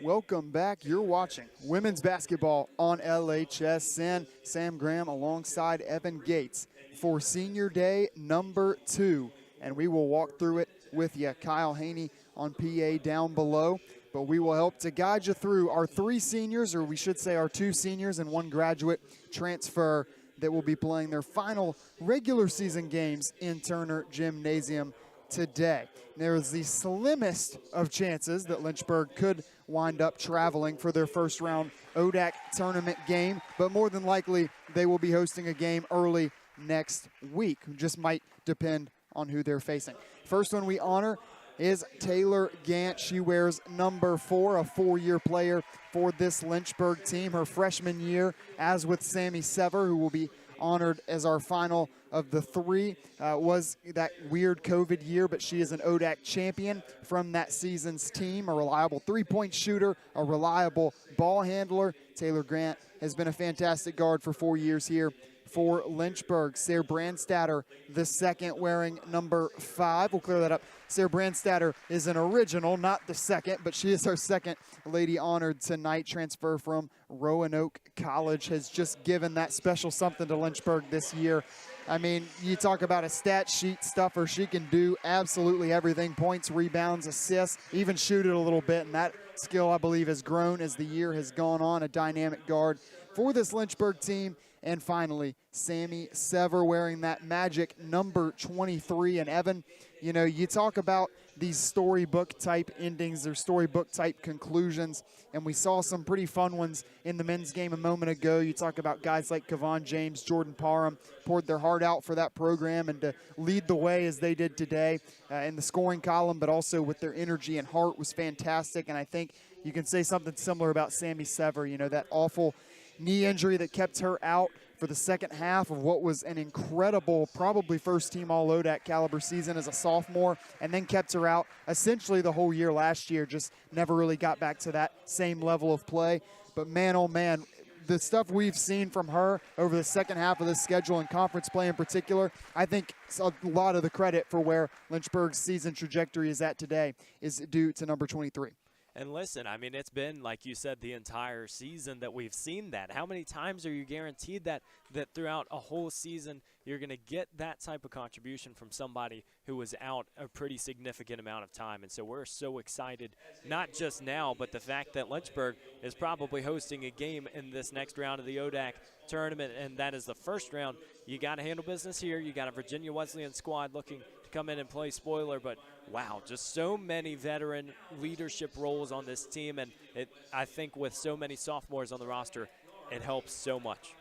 Welcome back. You're watching women's basketball on LHSN. Sam Graham alongside Evan Gates for Senior Day number 2. And we will walk through it with you. Kyle Haney on PA down below. But we will help to guide you through our 3 seniors, or we should say our 2 seniors and 1 graduate transfer that will be playing their final regular season games in Turner Gymnasium today. There is the slimmest of chances that Lynchburg could wind up traveling for their first round ODAC tournament game, but more than likely they will be hosting a game early next week. Just might depend on who they're facing. First one we honor is Taylor Gant. She wears number 4, a 4-year player for this Lynchburg team. Her freshman year, as with Sammy Sever, who will be honored as our final of the 3, was that weird COVID year, but she is an ODAC champion from that season's team, a reliable 3-point shooter, a reliable ball handler. Taylor Grant has been a fantastic guard for 4 years here for Lynchburg. Sarah Brandstatter, the second, wearing number 5. We'll clear that up. Sarah Brandstatter is an original, not the second, but she is our second lady honored tonight. Transfer from Roanoke College, has just given that special something to Lynchburg this year. I mean, you talk about a stat sheet stuffer. She can do absolutely everything: points, rebounds, assists, even shoot it a little bit. And that skill, I believe, has grown as the year has gone on. A dynamic guard for this Lynchburg team. And finally, Sammy Sever, wearing that magic number 23. And Evan, you know, you talk about these storybook type endings or storybook type conclusions, and we saw some pretty fun ones in the men's game a moment ago. You talk about guys like Kevon James, Jordan Parham, poured their heart out for that program and to lead the way as they did today in the scoring column, but also with their energy and heart was fantastic. And I think you can say something similar about Sammy Sever. You know, that awful knee injury that kept her out for the second half of what was an incredible, probably first-team All-ODAC caliber season as a sophomore, and then kept her out essentially the whole year last year, just never really got back to that same level of play. But man, oh man, the stuff we've seen from her over the second half of the schedule and conference play in particular, I think a lot of the credit for where Lynchburg's season trajectory is at today is due to number 23. And listen, I mean, it's been, like you said, the entire season that we've seen that. How many times are you guaranteed that throughout a whole season you're going to get that type of contribution from somebody who was out a pretty significant amount of time? And so we're so excited, not just now, but the fact that Lynchburg is probably hosting a game in this next round of the ODAC tournament, and that is the first round. You got to handle business here. You got a Virginia Wesleyan squad looking to come in and play spoiler, but wow, just so many veteran leadership roles on this team, and I think with so many sophomores on the roster, it helps so much.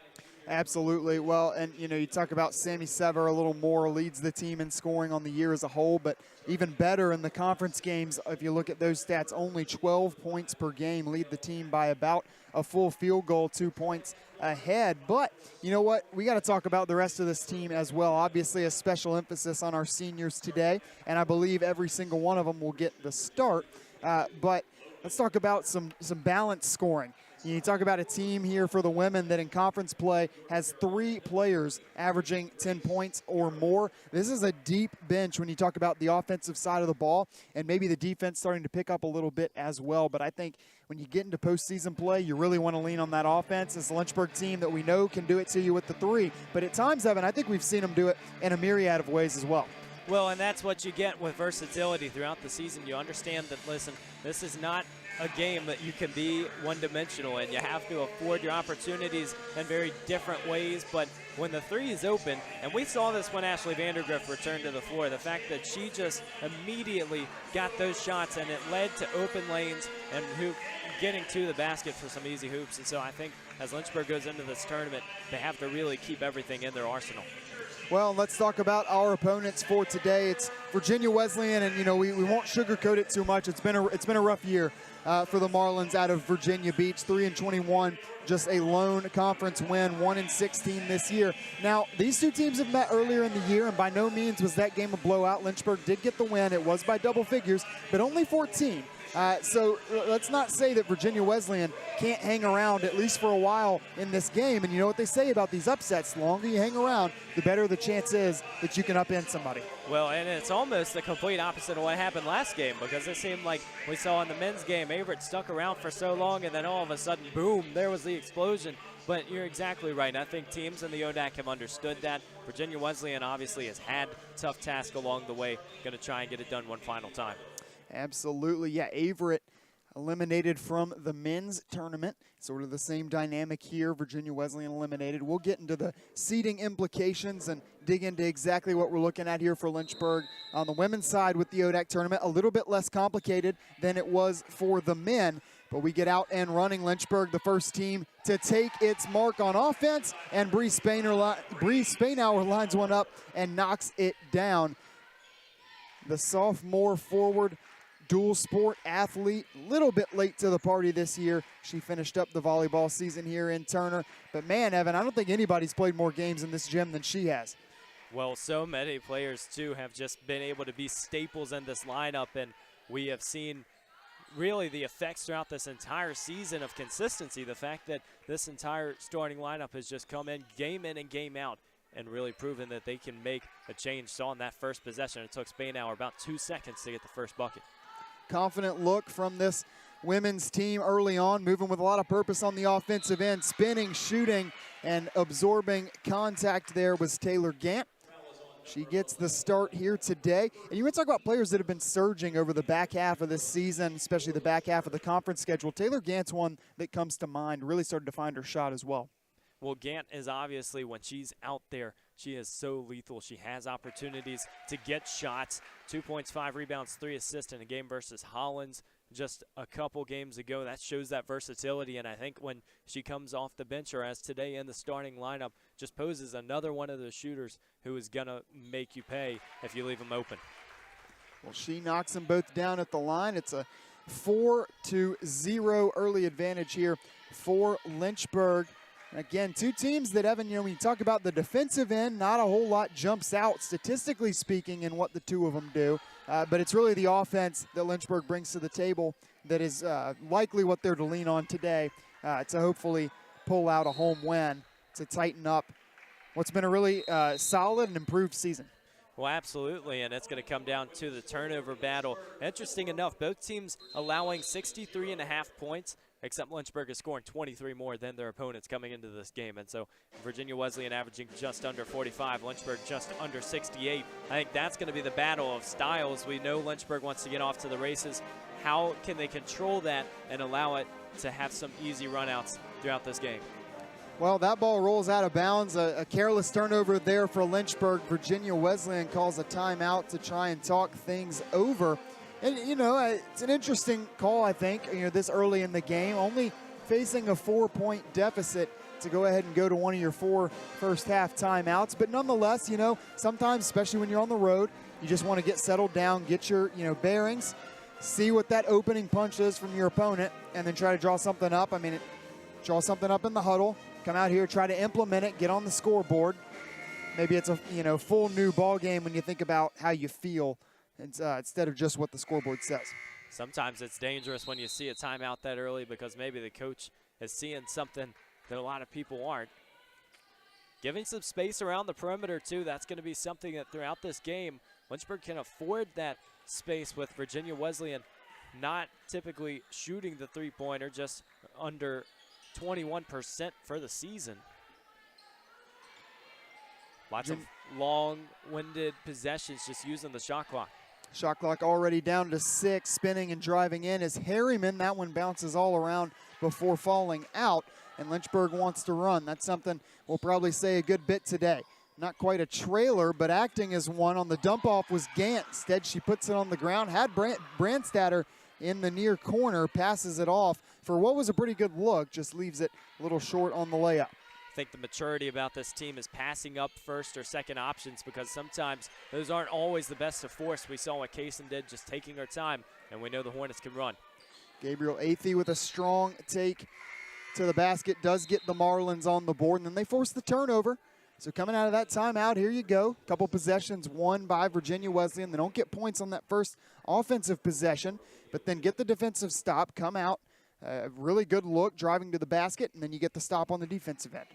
Absolutely. Well, and you know, you talk about Sammy Sever a little more, leads the team in scoring on the year as a whole, but even better in the conference games, if you look at those stats, only 12 points per game, lead the team by about a full field goal, 2 points ahead. But you know what? We got to talk about the rest of this team as well. Obviously, a special emphasis on our seniors today, and I believe every single one of them will get the start. But let's talk about some balanced scoring. You talk about a team here for the women that in conference play has 3 players averaging 10 points or more. This is a deep bench when you talk about the offensive side of the ball, and maybe the defense starting to pick up a little bit as well. But I think when you get into postseason play, you really want to lean on that offense. It's a Lynchburg team that we know can do it to you with the 3. But at times, Evan, I think we've seen them do it in a myriad of ways as well. Well, and that's what you get with versatility throughout the season. You understand that, listen, this is not a game that you can be one-dimensional in. You have to afford your opportunities in very different ways, but when the 3 is open, and we saw this when Ashley Vandergriff returned to the floor, the fact that she just immediately got those shots and it led to open lanes and getting to the basket for some easy hoops. And so I think as Lynchburg goes into this tournament, they have to really keep everything in their arsenal. Well, let's talk about our opponents for today. It's Virginia Wesleyan, and you know we won't sugarcoat it too much. It's been a rough year for the Marlins out of Virginia Beach. 3-21, just a lone conference win. 1-16 this year. Now these 2 teams have met earlier in the year, and by no means was that game a blowout. Lynchburg did get the win. It was by double figures, but only 14 So let's not say that Virginia Wesleyan can't hang around at least for a while in this game. And you know what they say about these upsets: the longer you hang around, the better the chance is that you can upend somebody. Well, and it's almost the complete opposite of what happened last game, because it seemed like we saw in the men's game, Averett stuck around for so long, and then all of a sudden, boom, there was the explosion. But you're exactly right. I think teams in the ODAC have understood that. Virginia Wesleyan obviously has had a tough task along the way. Going to try and get it done one final time. Absolutely. Yeah, Averett eliminated from the men's tournament. Sort of the same dynamic here. Virginia Wesleyan eliminated. We'll get into the seeding implications and dig into exactly what we're looking at here for Lynchburg. On the women's side with the ODAC tournament, a little bit less complicated than it was for the men. But we get out and running. Lynchburg, the first team to take its mark on offense, and Bree Spainauer lines one up and knocks it down. The sophomore forward, dual sport athlete, a little bit late to the party this year. She finished up the volleyball season here in Turner. But man, Evan, I don't think anybody's played more games in this gym than she has. Well, so many players, too, have just been able to be staples in this lineup, and we have seen really the effects throughout this entire season of consistency. The fact that this entire starting lineup has just come in and game out and really proven that they can make a change. Saw in that first possession, it took Spainauer about 2 seconds to get the first bucket. Confident look from this women's team early on, moving with a lot of purpose on the offensive end, spinning, shooting, and absorbing contact there was Taylor Gant. She gets the start here today. And you want to talk about players that have been surging over the back half of this season, especially the back half of the conference schedule. Taylor Gant's one that comes to mind, really started to find her shot as well. Well, Gant is obviously, when she's out there, she is so lethal. She has opportunities to get shots. 2 points, 5 rebounds, 3 assists in a game versus Hollins just a couple games ago. That shows that versatility, and I think when she comes off the bench, or as today in the starting lineup, just poses another one of those shooters who is going to make you pay if you leave them open. Well, she knocks them both down at the line. It's a 4-0 early advantage here for Lynchburg. Again, two teams that, Evan, when you talk about the defensive end, not a whole lot jumps out, statistically speaking, in what the two of them do. But it's really the offense that Lynchburg brings to the table that is likely what they're to lean on today to hopefully pull out a home win to tighten up what's been a really solid and improved season. Well, absolutely, and it's going to come down to the turnover battle. Interesting enough, both teams allowing 63.5 points, except Lynchburg is scoring 23 more than their opponents coming into this game. And so Virginia Wesleyan averaging just under 45, Lynchburg just under 68. I think that's going to be the battle of styles. We know Lynchburg wants to get off to the races. How can they control that and allow it to have some easy runouts throughout this game? Well, that ball rolls out of bounds. A careless turnover there for Lynchburg. Virginia Wesleyan calls a timeout to try and talk things over. And, it's an interesting call, I think, this early in the game. Only facing a 4-point deficit to go ahead and go to one of your 4 first-half timeouts. But nonetheless, sometimes, especially when you're on the road, you just want to get settled down, get your, bearings, see what that opening punch is from your opponent, and then try to draw something up. Draw something up in the huddle, come out here, try to implement it, get on the scoreboard. Maybe it's a, full new ball game when you think about how you feel instead of just what the scoreboard says. Sometimes it's dangerous when you see a timeout that early because maybe the coach is seeing something that a lot of people aren't. Giving some space around the perimeter, too, that's going to be something that throughout this game, Lynchburg can afford that space with Virginia Wesleyan not typically shooting the three-pointer, just under 21% for the season. Lots of long-winded possessions just using the shot clock. Shot clock already down to 6, spinning and driving in is Harriman. That one bounces all around before falling out, and Lynchburg wants to run. That's something we'll probably say a good bit today. Not quite a trailer, but acting as one. On the dump-off was Gant. Instead, she puts it on the ground. Had Brandstatter in the near corner, passes it off for what was a pretty good look, just leaves it a little short on the layup. I think the maturity about this team is passing up first or second options because sometimes those aren't always the best of force. We saw what Kaysen did, just taking her time, and we know the Hornets can run. Gabriel Athey with a strong take to the basket does get the Marlins on the board, and then they force the turnover. So coming out of that timeout, here you go. Couple possessions won by Virginia Wesleyan. They don't get points on that first offensive possession, but then get the defensive stop, come out, really good look, driving to the basket, and then you get the stop on the defensive end.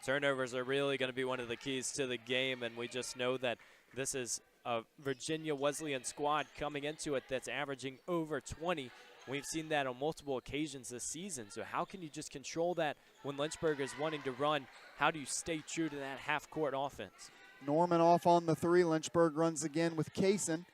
Turnovers are really going to be one of the keys to the game, and we just know that this is a Virginia Wesleyan squad coming into it that's averaging over 20. We've seen that on multiple occasions this season. So how can you just control that when Lynchburg is wanting to run? How do you stay true to that half-court offense? Norman off on the three. Lynchburg runs again with Kaysen.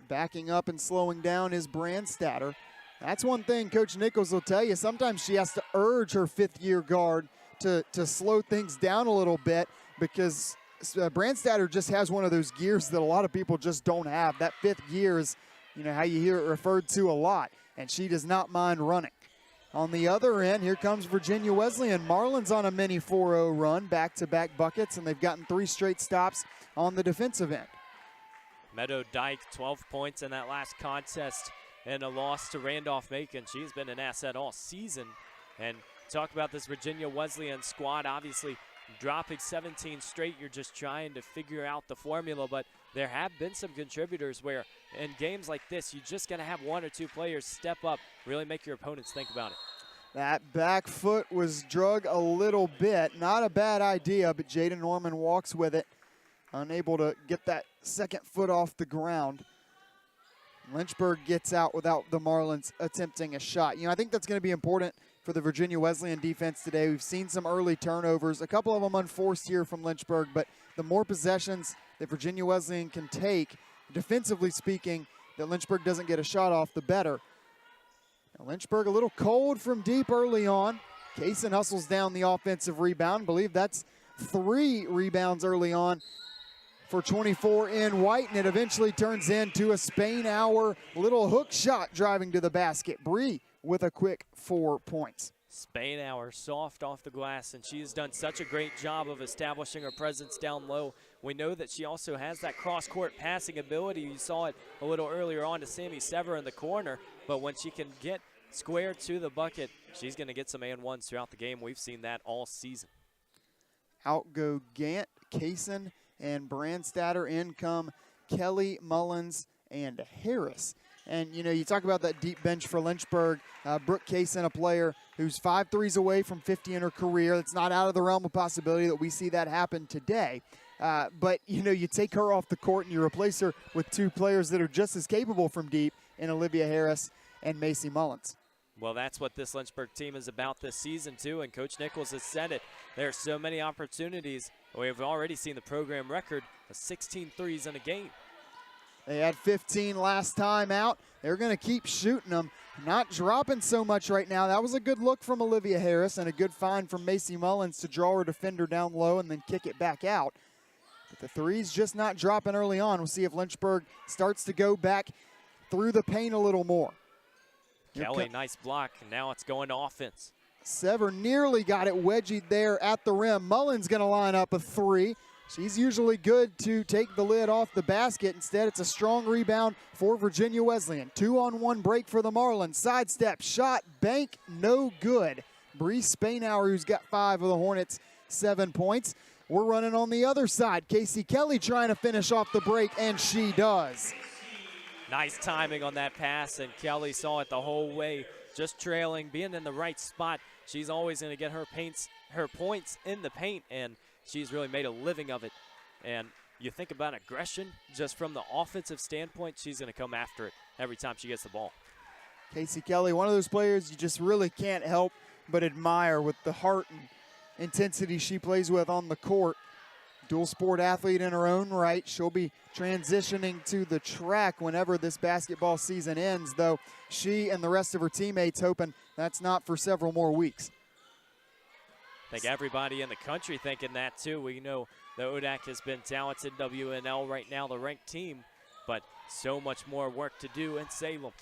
Backing up and slowing down is Brandstatter. That's one thing Coach Nichols will tell you. Sometimes she has to urge her fifth-year guard to slow things down a little bit because Brandstatter just has one of those gears that a lot of people just don't have. That fifth gear is, how you hear it referred to a lot, and she does not mind running. On the other end, here comes Virginia Wesleyan. Marlins on a mini 4-0 run, back-to-back buckets, and they've gotten 3 straight stops on the defensive end. Meadow Dyke, 12 points in that last contest and a loss to Randolph-Macon. She's been an asset all season. And talk about this Virginia Wesleyan squad, obviously dropping 17 straight. You're just trying to figure out the formula, but there have been some contributors where in games like this, you just got to have 1 or 2 players step up, really make your opponents think about it. That back foot was drug a little bit. Not a bad idea, but Jada Norman walks with it, unable to get that second foot off the ground. Lynchburg gets out without the Marlins attempting a shot. I think that's going to be important for the Virginia Wesleyan defense today. We've seen some early turnovers, a couple of them unforced here from Lynchburg, but the more possessions that Virginia Wesleyan can take, defensively speaking, that Lynchburg doesn't get a shot off, the better. Now, Lynchburg a little cold from deep early on. Kaysen hustles down the offensive rebound. I believe that's 3 rebounds early on for 24 in White, and it eventually turns into a Spain-hour little hook shot driving to the basket. Bree with a quick 4 points. Spain-hour soft off the glass, and she has done such a great job of establishing her presence down low. We know that she also has that cross-court passing ability. You saw it a little earlier on to Sammy Sever in the corner, but when she can get square to the bucket, she's going to get some and-ones throughout the game. We've seen that all season. Out go Gant, Kaysen, and Brandstatter. In come Kelly, Mullins, and Harris. And, you talk about that deep bench for Lynchburg. Brooke Kaysen, a player who's 5 threes away from 50 in her career. It's not out of the realm of possibility that we see that happen today. But, you take her off the court and you replace her with 2 players that are just as capable from deep in Olivia Harris and Macy Mullins. Well, that's what this Lynchburg team is about this season, too, and Coach Nichols has said it. There are so many opportunities. We've already seen the program record of 16 threes in a game. They had 15 last time out. They're going to keep shooting them, not dropping so much right now. That was a good look from Olivia Harris and a good find from Macy Mullins to draw her defender down low and then kick it back out. But the threes just not dropping early on. We'll see if Lynchburg starts to go back through the paint a little more. Kelly, nice block, and now it's going to offense. Sever nearly got it wedged there at the rim. Mullins going to line up a 3. She's usually good to take the lid off the basket. Instead, it's a strong rebound for Virginia Wesleyan. 2-on-1 break for the Marlins. Sidestep, shot, bank, no good. Bree Spainhour, who's got 5 of the Hornets, 7 points. We're running on the other side. Casey Kelly trying to finish off the break, and she does. Nice timing on that pass, and Kelly saw it the whole way, just trailing, being in the right spot. She's always going to get her points in the paint, and she's really made a living of it. And you think about aggression, just from the offensive standpoint, she's going to come after it every time she gets the ball. Casey Kelly, one of those players you just really can't help but admire with the heart and intensity she plays with on the court. Dual sport athlete in her own right. She'll be transitioning to the track whenever this basketball season ends, though she and the rest of her teammates hoping that's not for several more weeks. I think everybody in the country thinking that too. We know the ODAC has been talented, WNL right now the ranked team, but so much more work to do in Salem.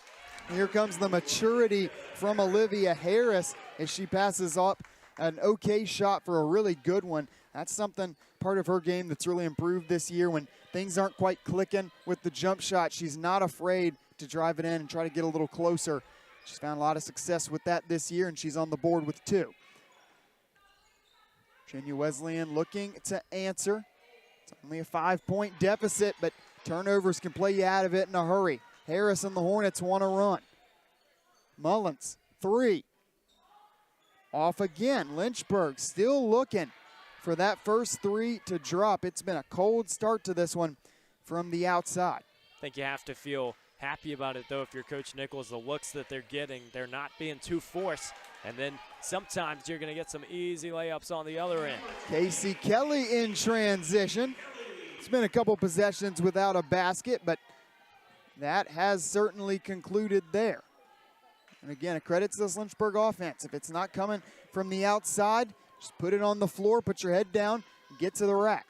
Here comes the maturity from Olivia Harris as she passes up an okay shot for a really good one. That's something, part of her game that's really improved this year. When things aren't quite clicking with the jump shot, she's not afraid to drive it in and try to get a little closer. She's found a lot of success with that this year, and she's on the board with 2. Virginia Wesleyan looking to answer. It's only a 5-point deficit, but turnovers can play you out of it in a hurry. Harris and the Hornets want to run. Mullins, 3. Off again. Lynchburg still looking for that first 3 to drop. It's been a cold start to this one from the outside. I think you have to feel happy about it, though, if you're Coach Nichols. The looks that they're getting, they're not being too forced. And then sometimes you're going to get some easy layups on the other end. Casey Kelly in transition. It's been a couple possessions without a basket, but that has certainly concluded there. And again, a credit to this Lynchburg offense. If it's not coming from the outside, just put it on the floor, put your head down, get to the rack.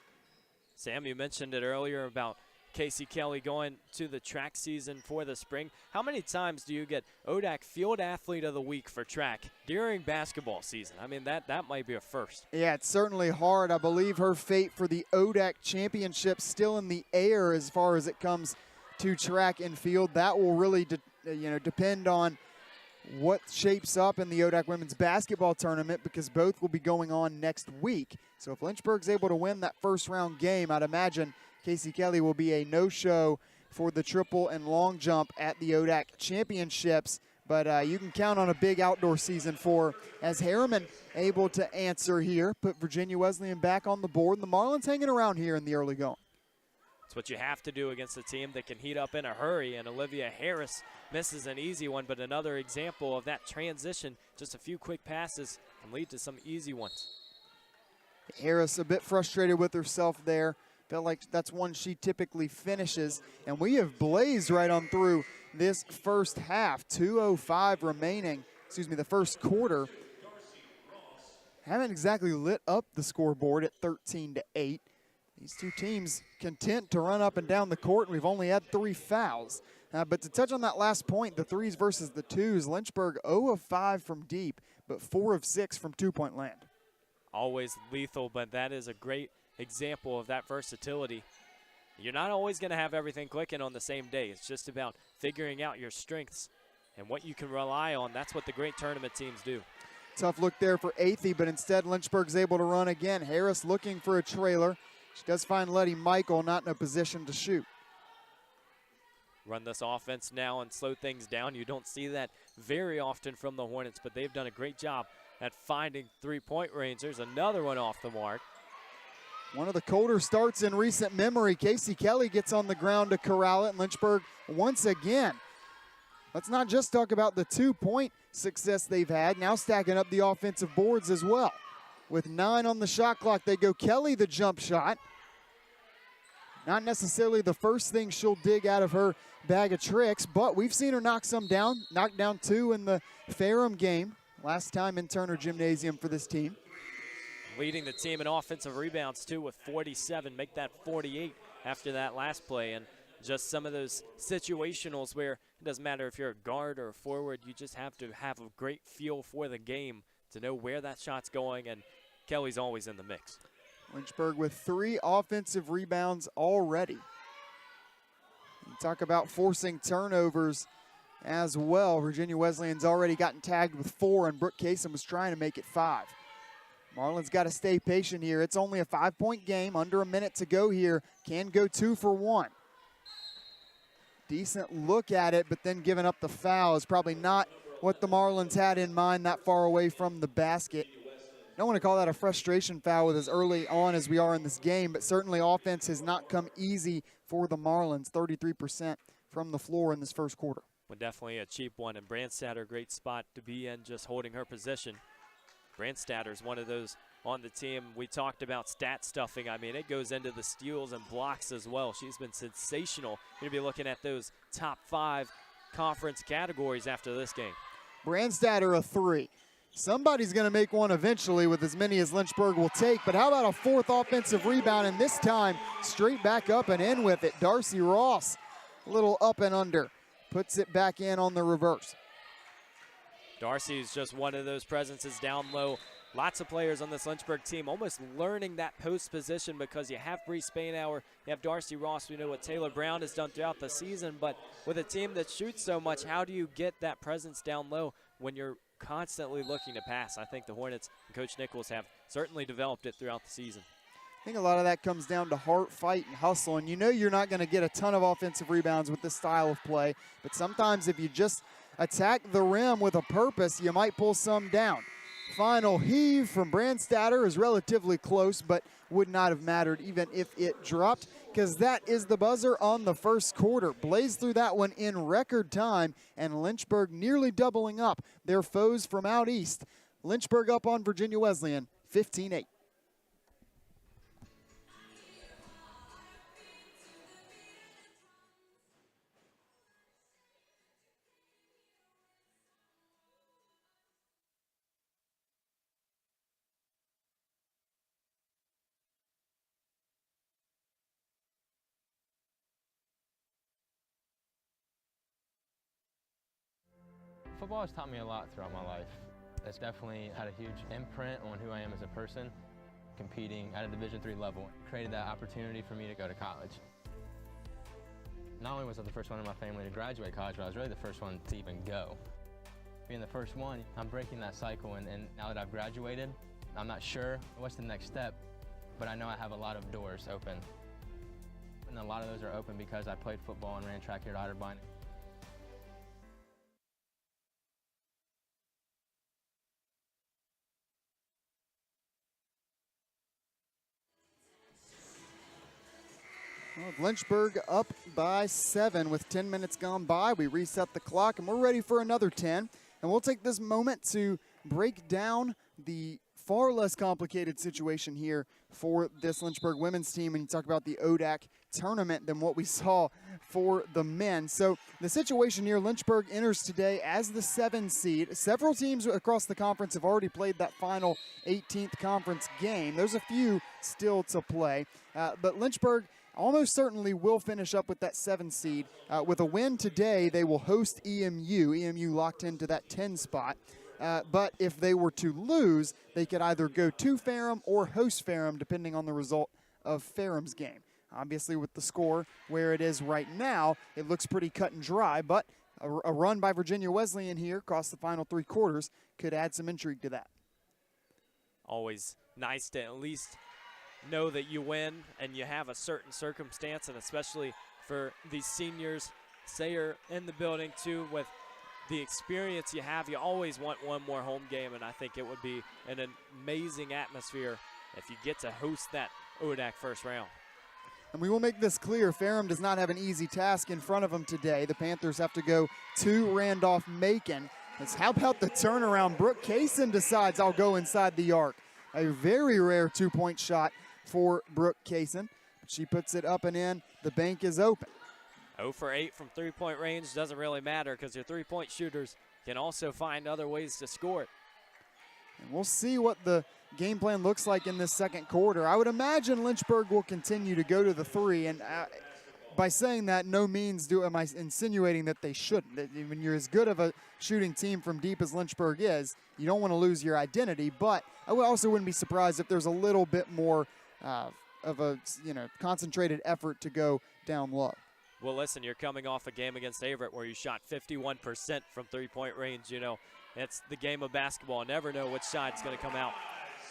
Sam, you mentioned it earlier about Casey Kelly going to the track season for the spring. How many times do you get ODAC Field Athlete of the Week for track during basketball season? I mean, that might be a first. Yeah, it's certainly hard. I believe her fate for the ODAC championship still in the air as far as it comes to track and field. That will really depend on what shapes up in the ODAC women's basketball tournament, because both will be going on next week. So if Lynchburg's able to win that first round game, I'd imagine Casey Kelly will be a no-show for the triple and long jump at the ODAC championships. But you can count on a big outdoor season for, as Harriman able to answer here, put Virginia Wesleyan back on the board, and the Marlins hanging around here in the early going. It's what you have to do against a team that can heat up in a hurry, and Olivia Harris misses an easy one, but another example of that transition. Just a few quick passes can lead to some easy ones. Harris a bit frustrated with herself there. Felt like that's one she typically finishes, and we have blazed right on through this first half. 2:05 remaining, the first quarter. Haven't exactly lit up the scoreboard at 13-8. These two teams content to run up and down the court, and we've only had 3 fouls. But to touch on that last point, the 3s versus the 2s, Lynchburg 0 of 5 from deep, but 4 of 6 from two-point land. Always lethal, but that is a great example of that versatility. You're not always going to have everything clicking on the same day. It's just about figuring out your strengths and what you can rely on. That's what the great tournament teams do. Tough look there for Athey, but instead Lynchburg's able to run again. Harris looking for a trailer. She does find Letty Michael not in a position to shoot. Run this offense now and slow things down. You don't see that very often from the Hornets, but they've done a great job at finding three-point range. There's another one off the mark. One of the colder starts in recent memory. Casey Kelly gets on the ground to corral it, and Lynchburg once again. Let's not just talk about the 2-point success they've had, now stacking up the offensive boards as well. With 9 on the shot clock, they go Kelly the jump shot. Not necessarily the first thing she'll dig out of her bag of tricks, but we've seen her knock some down, knocked down 2 in the Ferrum game, last time in Turner Gymnasium for this team. Leading the team in offensive rebounds, too, with 47. Make that 48 after that last play. And just some of those situationals where it doesn't matter if you're a guard or a forward, you just have to have a great feel for the game to know where that shot's going, and Kelly's always in the mix. Lynchburg with 3 offensive rebounds already. You talk about forcing turnovers as well. Virginia Wesleyan's already gotten tagged with 4, and Brooke Kasem was trying to make it 5. Marlins got to stay patient here. It's only a 5-point game, under a minute to go here. Can go 2 for 1. Decent look at it, but then giving up the foul is probably not what the Marlins had in mind, that far away from the basket. Don't want to call that a frustration foul with as early on as we are in this game, but certainly offense has not come easy for the Marlins. 33% from the floor in this first quarter. Well, definitely a cheap one, and Brandstatter, great spot to be in, just holding her position. Brandstatter's one of those on the team. We talked about stat stuffing. I mean, it goes into the steals and blocks as well. She's been sensational. You're going to be looking at those top 5 conference categories after this game. Brandstatter a 3. Somebody's going to make one eventually with as many as Lynchburg will take, but how about a 4th offensive rebound, and this time straight back up and in with it. Darcy Ross, a little up and under, puts it back in on the reverse. Darcy's just one of those presences down low. Lots of players on this Lynchburg team almost learning that post position, because you have Bree Spainhour, you have Darcy Ross. We know what Taylor Brown has done throughout the season, but with a team that shoots so much, how do you get that presence down low when you're constantly looking to pass. I think the Hornets and Coach Nichols have certainly developed it throughout the season. I think a lot of that comes down to heart, fight, and hustle. And you know you're not going to get a ton of offensive rebounds with this style of play, but sometimes if you just attack the rim with a purpose, you might pull some down. Final heave from Brandstatter is relatively close, but would not have mattered even if it dropped, because that is the buzzer on the first quarter. Blazed through that one in record time, and Lynchburg nearly doubling up their foes from out east. Lynchburg up on Virginia Wesleyan, 15-8. Football has taught me a lot throughout my life. It's definitely had a huge imprint on who I am as a person. Competing at a Division III level created that opportunity for me to go to college. Not only was I the first one in my family to graduate college, but I was really the first one to even go. Being the first one, I'm breaking that cycle, and now that I've graduated, I'm not sure what's the next step, but I know I have a lot of doors open. And a lot of those are open because I played football and ran track here at Otterbein. Well, Lynchburg up by 7 with 10 minutes gone by. We reset the clock, and we're ready for another 10. And we'll take this moment to break down the far less complicated situation here for this Lynchburg women's team when you talk about the ODAC tournament than what we saw for the men. So the situation here, Lynchburg enters today as the 7 seed. Several teams across the conference have already played that final 18th conference game. There's a few still to play, but Lynchburg almost certainly will finish up with that 7 seed. With a win today, they will host EMU. EMU locked into that 10 spot. But if they were to lose, they could either go to Ferrum or host Ferrum, depending on the result of Ferrum's game. Obviously, with the score where it is right now, it looks pretty cut and dry, but a run by Virginia Wesleyan here across the final 3 quarters could add some intrigue to that. Always nice to at least know that you win and you have a certain circumstance, and especially for these seniors, Sayer in the building too, with the experience you have, you always want one more home game, and I think it would be an amazing atmosphere if you get to host that ODAC first round. And we will make this clear, Ferrum does not have an easy task in front of them today. The Panthers have to go to Randolph-Macon. How about the turnaround? Brooke Kaysen decides I'll go inside the arc. A very rare 2-point shot for Brooke Kaysen. She puts it up and in. The bank is open. 0 for 8 from three-point range doesn't really matter because your three-point shooters can also find other ways to score it. And we'll see what the game plan looks like in this second quarter. I would imagine Lynchburg will continue to go to the 3, and by saying that, no means am I insinuating that they shouldn't. When you're as good of a shooting team from deep as Lynchburg is, you don't want to lose your identity, but I also wouldn't be surprised if there's a little bit more of a concentrated effort to go down low. Well, listen, you're coming off a game against Averett where you shot 51% from three-point range. You know, it's the game of basketball. Never know which side's going to come out.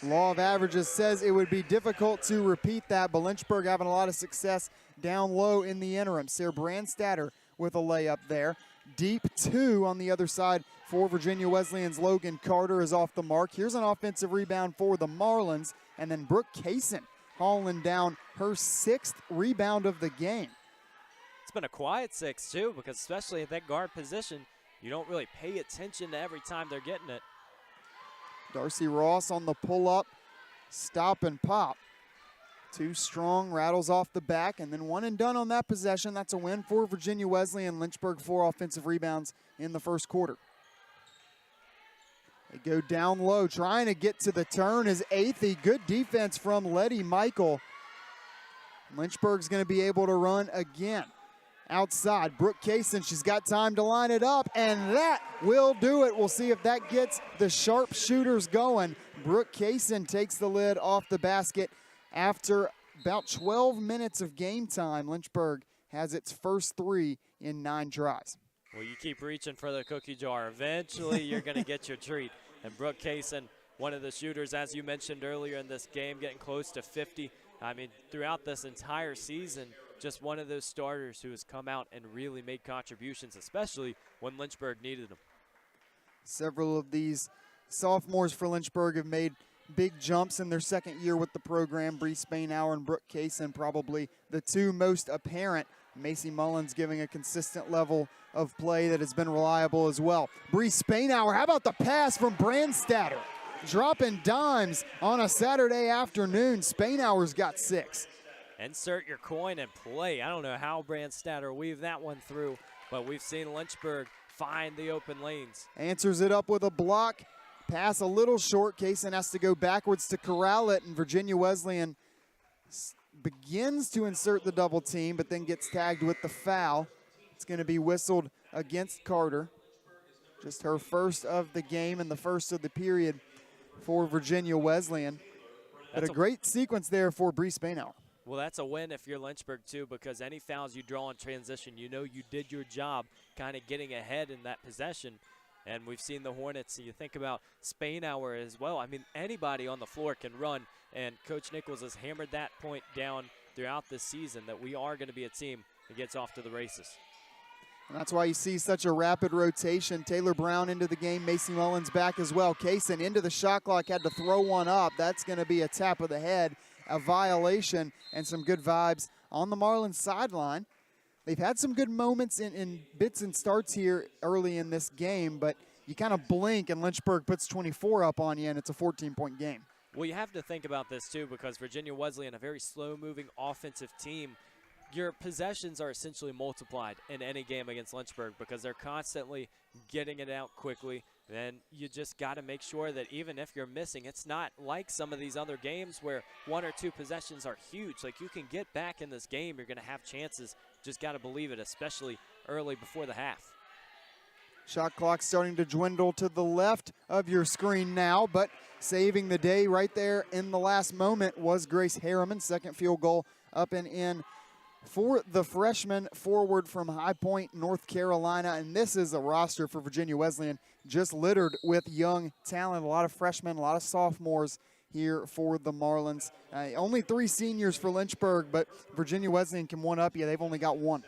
Law of averages says it would be difficult to repeat that, but Lynchburg having a lot of success down low in the interim. Sarah Brandstatter with a layup there. Deep 2 on the other side for Virginia Wesleyan's Logan Carter is off the mark. Here's an offensive rebound for the Marlins, and then Brooke Kaysen hauling down her 6th rebound of the game. It's been a quiet 6, too, because especially at that guard position, you don't really pay attention to every time they're getting it. Darcy Ross on the pull-up, stop and pop. Too strong, rattles off the back, and then one and done on that possession. That's a win for Virginia Wesleyan. Lynchburg 4 offensive rebounds in the first quarter. They go down low, trying to get to the turn is Athey. Good defense from Letty Michael. Lynchburg's going to be able to run again. Outside, Brooke Kaysen, she's got time to line it up, and that will do it. We'll see if that gets the sharpshooters going. Brooke Kaysen takes the lid off the basket. After about 12 minutes of game time, Lynchburg has its first 3 in 9 tries. Well, you keep reaching for the cookie jar. Eventually, you're going to get your treat. And Brooke Kaysen, one of the shooters, as you mentioned earlier in this game, getting close to 50. I mean, throughout this entire season, just one of those starters who has come out and really made contributions, especially when Lynchburg needed them. Several of these sophomores for Lynchburg have made big jumps in their second year with the program. Bree Spainhour and Brooke Kaysen probably the two most apparent. Macy Mullins giving a consistent level of play that has been reliable as well. Bree Spainhour, how about the pass from Brandstatter? Dropping dimes on a Saturday afternoon. Spainhour's got 6. Insert your coin and play. I don't know how Brandstatter weaved that one through, but we've seen Lynchburg find the open lanes. Answers it up with a block. Pass a little short. Kaysen has to go backwards to corral it, and Virginia Wesleyan begins to insert the double team, but then gets tagged with the foul. It's going to be whistled against Carter. Just her first of the game and the first of the period for Virginia Wesleyan. But a great sequence there for Bree Spainhour. Well, that's a win if you're Lynchburg, too, because any fouls you draw in transition, you know you did your job kind of getting ahead in that possession. And we've seen the Hornets. You think about Spainhour as well. I mean, anybody on the floor can run, and Coach Nichols has hammered that point down throughout this season that we are going to be a team that gets off to the races. And that's why you see such a rapid rotation. Taylor Brown into the game, Macy Mullins back as well. Kaysen into the shot clock, had to throw one up. That's going to be a tap of the head, a violation, and some good vibes on the Marlins sideline. They've had some good moments in bits and starts here early in this game, but you kind of blink and Lynchburg puts 24 up on you, and it's a 14-point game. Well, you have to think about this, too, because Virginia Wesleyan, a very slow-moving offensive team, your possessions are essentially multiplied in any game against Lynchburg because they're constantly getting it out quickly. Then you just got to make sure that even if you're missing, it's not like some of these other games where 1 or 2 possessions are huge. Like, you can get back in this game. You're going to have chances. Just got to believe it, especially early before the half. Shot clock starting to dwindle to the left of your screen now, but saving the day right there in the last moment was Grace Harriman. Second field goal up and in for the freshman forward from High Point, North Carolina. And this is a roster for Virginia Wesleyan just littered with young talent. A lot of freshmen, a lot of sophomores here for the Marlins. Only 3 seniors for Lynchburg, but Virginia Wesleyan can one-up you. They've only got 1.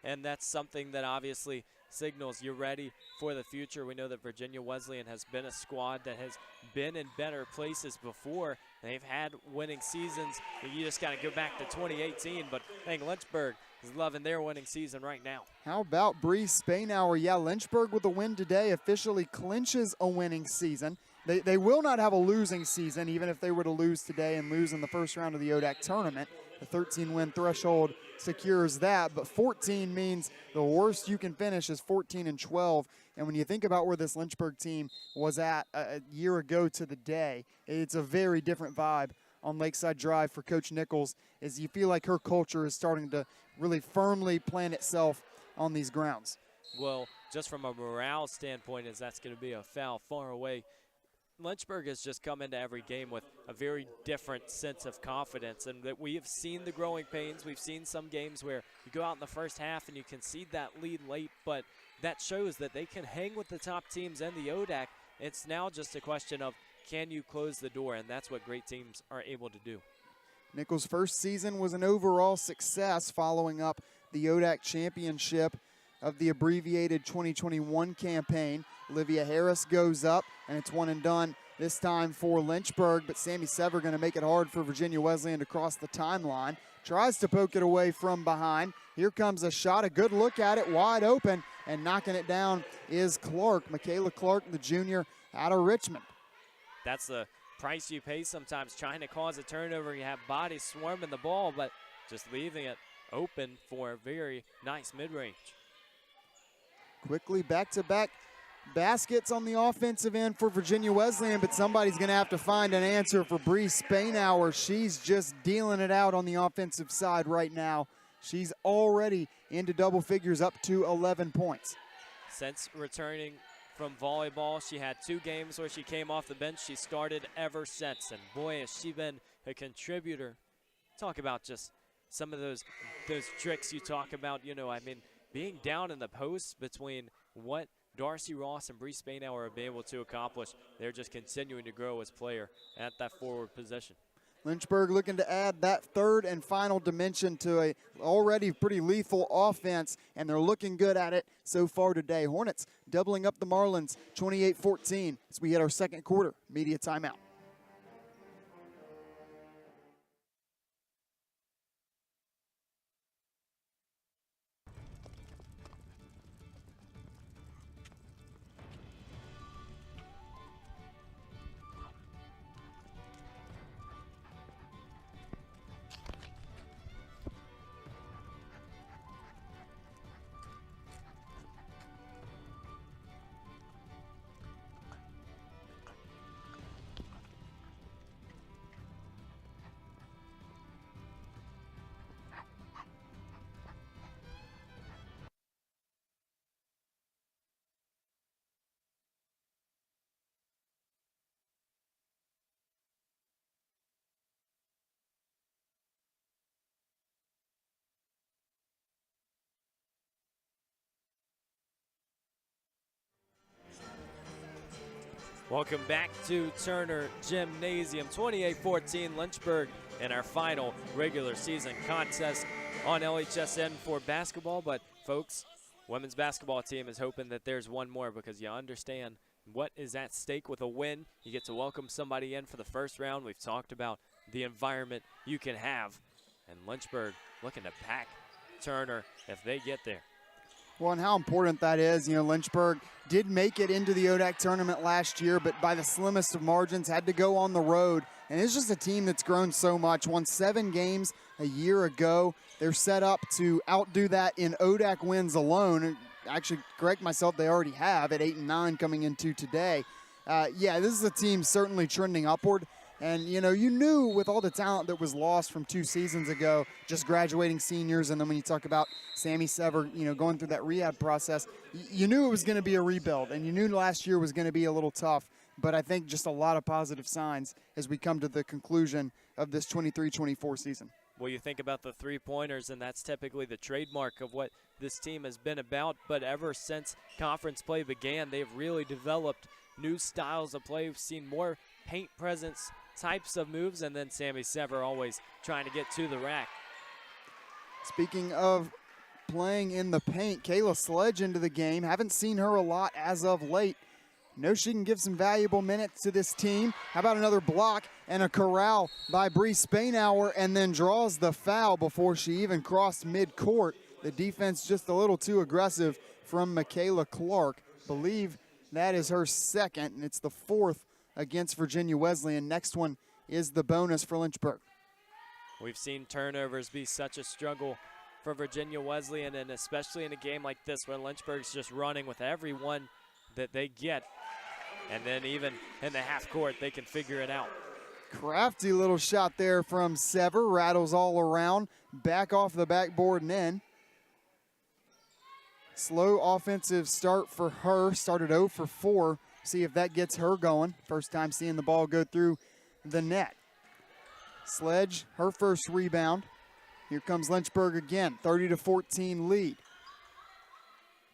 And that's something that obviously signals you're ready for the future. We know that Virginia Wesleyan has been a squad that has been in better places before. They've had winning seasons. You just got to go back to 2018, but I think Lynchburg is loving their winning season right now. How about Bree Spainhour? Yeah, Lynchburg with a win today officially clinches a winning season. They will not have a losing season, even if they were to lose today and lose in the first round of the ODAC tournament. The 13-win threshold secures that, but 14 means the worst you can finish is 14-12. And when you think about where this Lynchburg team was at a year ago to the day, it's a very different vibe on Lakeside Drive for Coach Nichols, as you feel like her culture is starting to really firmly plant itself on these grounds. Well, just from a morale standpoint, as that's going to be a foul far away, Lynchburg has just come into every game with a very different sense of confidence, and that we have seen the growing pains. We've seen some games where you go out in the first half and you concede that lead late, but that shows that they can hang with the top teams in the ODAC. It's now just a question of, can you close the door, and that's what great teams are able to do. Nichols' first season was an overall success following up the ODAC championship of the abbreviated 2021 campaign. Olivia Harris goes up, and it's one and done this time for Lynchburg, but Sammy Sever going to make it hard for Virginia Wesleyan to cross the timeline. Tries to poke it away from behind. Here comes a shot, a good look at it, wide open, and knocking it down is Clark. Michaela Clark, the junior out of Richmond. That's the price you pay sometimes, trying to cause a turnover. You have bodies swarming the ball, but just leaving it open for a very nice mid-range. Quickly back-to-back baskets on the offensive end for Virginia Wesleyan, but somebody's going to have to find an answer for Bree Spainhour. She's just dealing it out on the offensive side right now. She's already into double figures, up to 11 points. Since returning from volleyball, she had 2 games where she came off the bench. She started ever since, and boy, has she been a contributor. Talk about just some of those tricks you talk about. You know, I mean, being down in the post between what Darcy Ross and Bree Spainhour have been able to accomplish, they're just continuing to grow as player at that forward position. Lynchburg looking to add that third and final dimension to a already pretty lethal offense, and they're looking good at it so far today. Hornets doubling up the Marlins 28-14 as we hit our second quarter media timeout. Welcome back to Turner Gymnasium. 28-14 Lynchburg in our final regular season contest on LHSN for basketball. But folks, women's basketball team is hoping that there's one more, because you understand what is at stake with a win. You get to welcome somebody in for the first round. We've talked about the environment you can have, and Lynchburg looking to pack Turner if they get there. Well, and how important that is. You know, Lynchburg did make it into the ODAC tournament last year, but by the slimmest of margins, had to go on the road. And it's just a team that's grown so much. Won 7 games a year ago. They're set up to outdo that in ODAC wins alone. Actually, correct myself, they already have at 8-9 coming into today. Yeah, this is a team certainly trending upward. And, you know, you knew with all the talent that was lost from 2 seasons ago, just graduating seniors, and then when you talk about Sammy Sever, you know, going through that rehab process, you knew it was going to be a rebuild, and you knew last year was going to be a little tough. But I think just a lot of positive signs as we come to the conclusion of this 23-24 season. Well, you think about the three-pointers, and that's typically the trademark of what this team has been about. But ever since conference play began, they've really developed new styles of play. We've seen more paint presence types of moves, and then Sammy Sever always trying to get to the rack. Speaking of playing in the paint, Kayla Sledge into the game. Haven't seen her a lot as of late. Know she can give some valuable minutes to this team. How about another block and a corral by Bree Spainhour, and then draws the foul before she even crossed midcourt. The defense just a little too aggressive from Michaela Clark. Believe that is her second, and it's the 4th against Virginia Wesleyan. Next one is the bonus for Lynchburg. We've seen turnovers be such a struggle for Virginia Wesleyan, and especially in a game like this where Lynchburg's just running with every one that they get. And then even in the half court, they can figure it out. Crafty little shot there from Sever. Rattles all around. Back off the backboard and in. Slow offensive start for her. Started 0 for 4. See if that gets her going. First time seeing the ball go through the net. Sledge, her first rebound. Here comes Lynchburg again, 30-14 lead.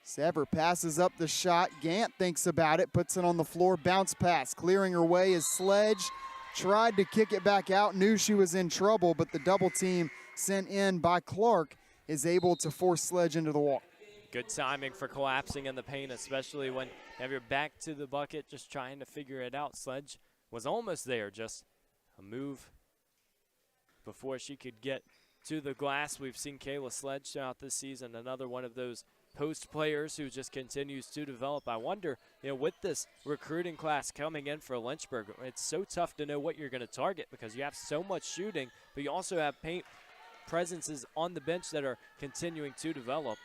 Sever passes up the shot. Gant thinks about it, puts it on the floor, bounce pass. Clearing her way is Sledge. Tried to kick it back out, knew she was in trouble, but the double team sent in by Clark is able to force Sledge into the wall. Good timing for collapsing in the paint, especially when you have your back to the bucket, just trying to figure it out. Sledge was almost there, just a move before she could get to the glass. We've seen Kayla Sledge throughout this season, another one of those post players who just continues to develop. I wonder, you know, with this recruiting class coming in for Lynchburg, it's so tough to know what you're going to target because you have so much shooting, but you also have paint presences on the bench that are continuing to develop.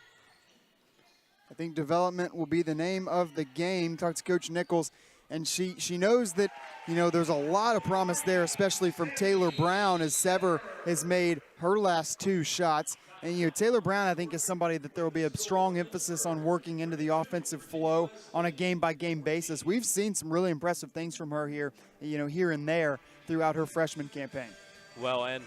I think development will be the name of the game. Talked to Coach Nichols, and she knows that, you know, there's a lot of promise there, especially from Taylor Brown, as Sever has made her last 2 shots. And, you know, Taylor Brown, I think, is somebody that there will be a strong emphasis on working into the offensive flow on a game-by-game basis. We've seen some really impressive things from her here, you know, here and there throughout her freshman campaign. Well, and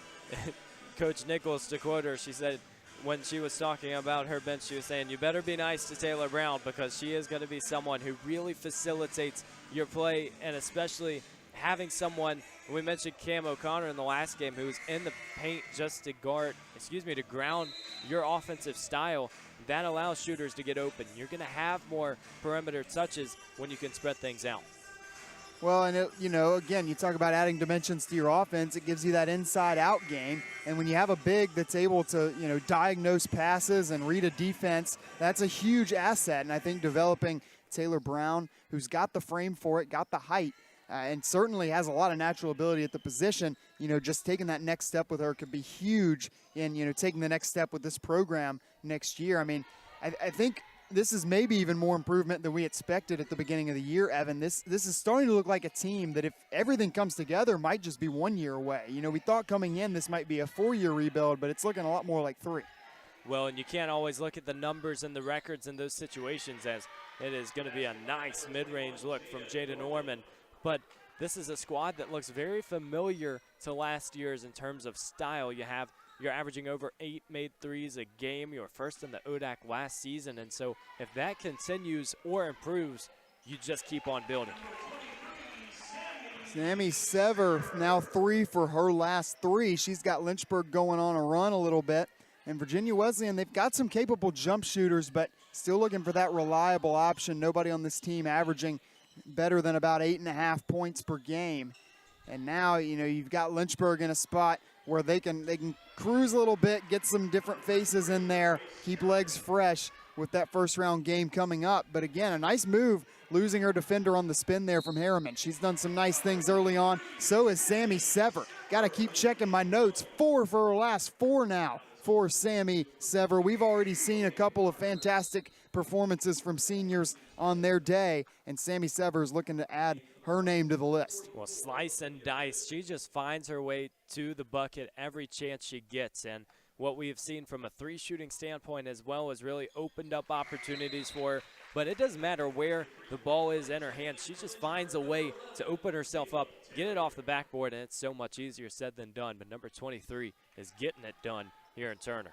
Coach Nichols, to quote her, she said, when she was talking about her bench, she was saying, you better be nice to Taylor Brown because she is going to be someone who really facilitates your play, and especially having someone, we mentioned Cam O'Connor in the last game, who was in the paint just to to ground your offensive style. That allows shooters to get open. You're going to have more perimeter touches when you can spread things out. Well, and again, you talk about adding dimensions to your offense. It gives you that inside-out game, and when you have a big that's able to, diagnose passes and read a defense, that's a huge asset. And I think developing Taylor Brown, who's got the frame for it, got the height, and certainly has a lot of natural ability at the position, just taking that next step with her could be huge in, taking the next step with this program next year. I mean, I think this is maybe even more improvement than we expected at the beginning of the year, Evan. This is starting to look like a team that, if everything comes together, might just be 1 year away. We thought coming in this might be a 4-year rebuild, but it's looking a lot more like 3. Well, and you can't always look at the numbers and the records in those situations, as it is going to be a nice mid-range look from Jada Norman. But this is a squad that looks very familiar to last year's in terms of style. You're averaging over 8 made threes a game. You were first in the ODAC last season. And so if that continues or improves, you just keep on building. Sammy Sever, now 3 for her last 3. She's got Lynchburg going on a run a little bit. And Virginia Wesleyan, they've got some capable jump shooters, but still looking for that reliable option. Nobody on this team averaging better than about 8.5 points per game. And now, you've got Lynchburg in a spot where they can cruise a little bit, get some different faces in there, keep legs fresh with that first-round game coming up. But again, a nice move, losing her defender on the spin there from Harriman. She's done some nice things early on. So is Sammy Sever. Got to keep checking my notes. 4 for her last 4 now for Sammy Sever. We've already seen a couple of fantastic performances from seniors on their day, and Sammy Sever is looking to add her name to the list. Well, slice and dice. She just finds her way to the bucket every chance she gets. And what we have seen from a 3-shooting standpoint as well has really opened up opportunities for her. But it doesn't matter where the ball is in her hands. She just finds a way to open herself up, get it off the backboard, and it's so much easier said than done. But number 23 is getting it done here in Turner.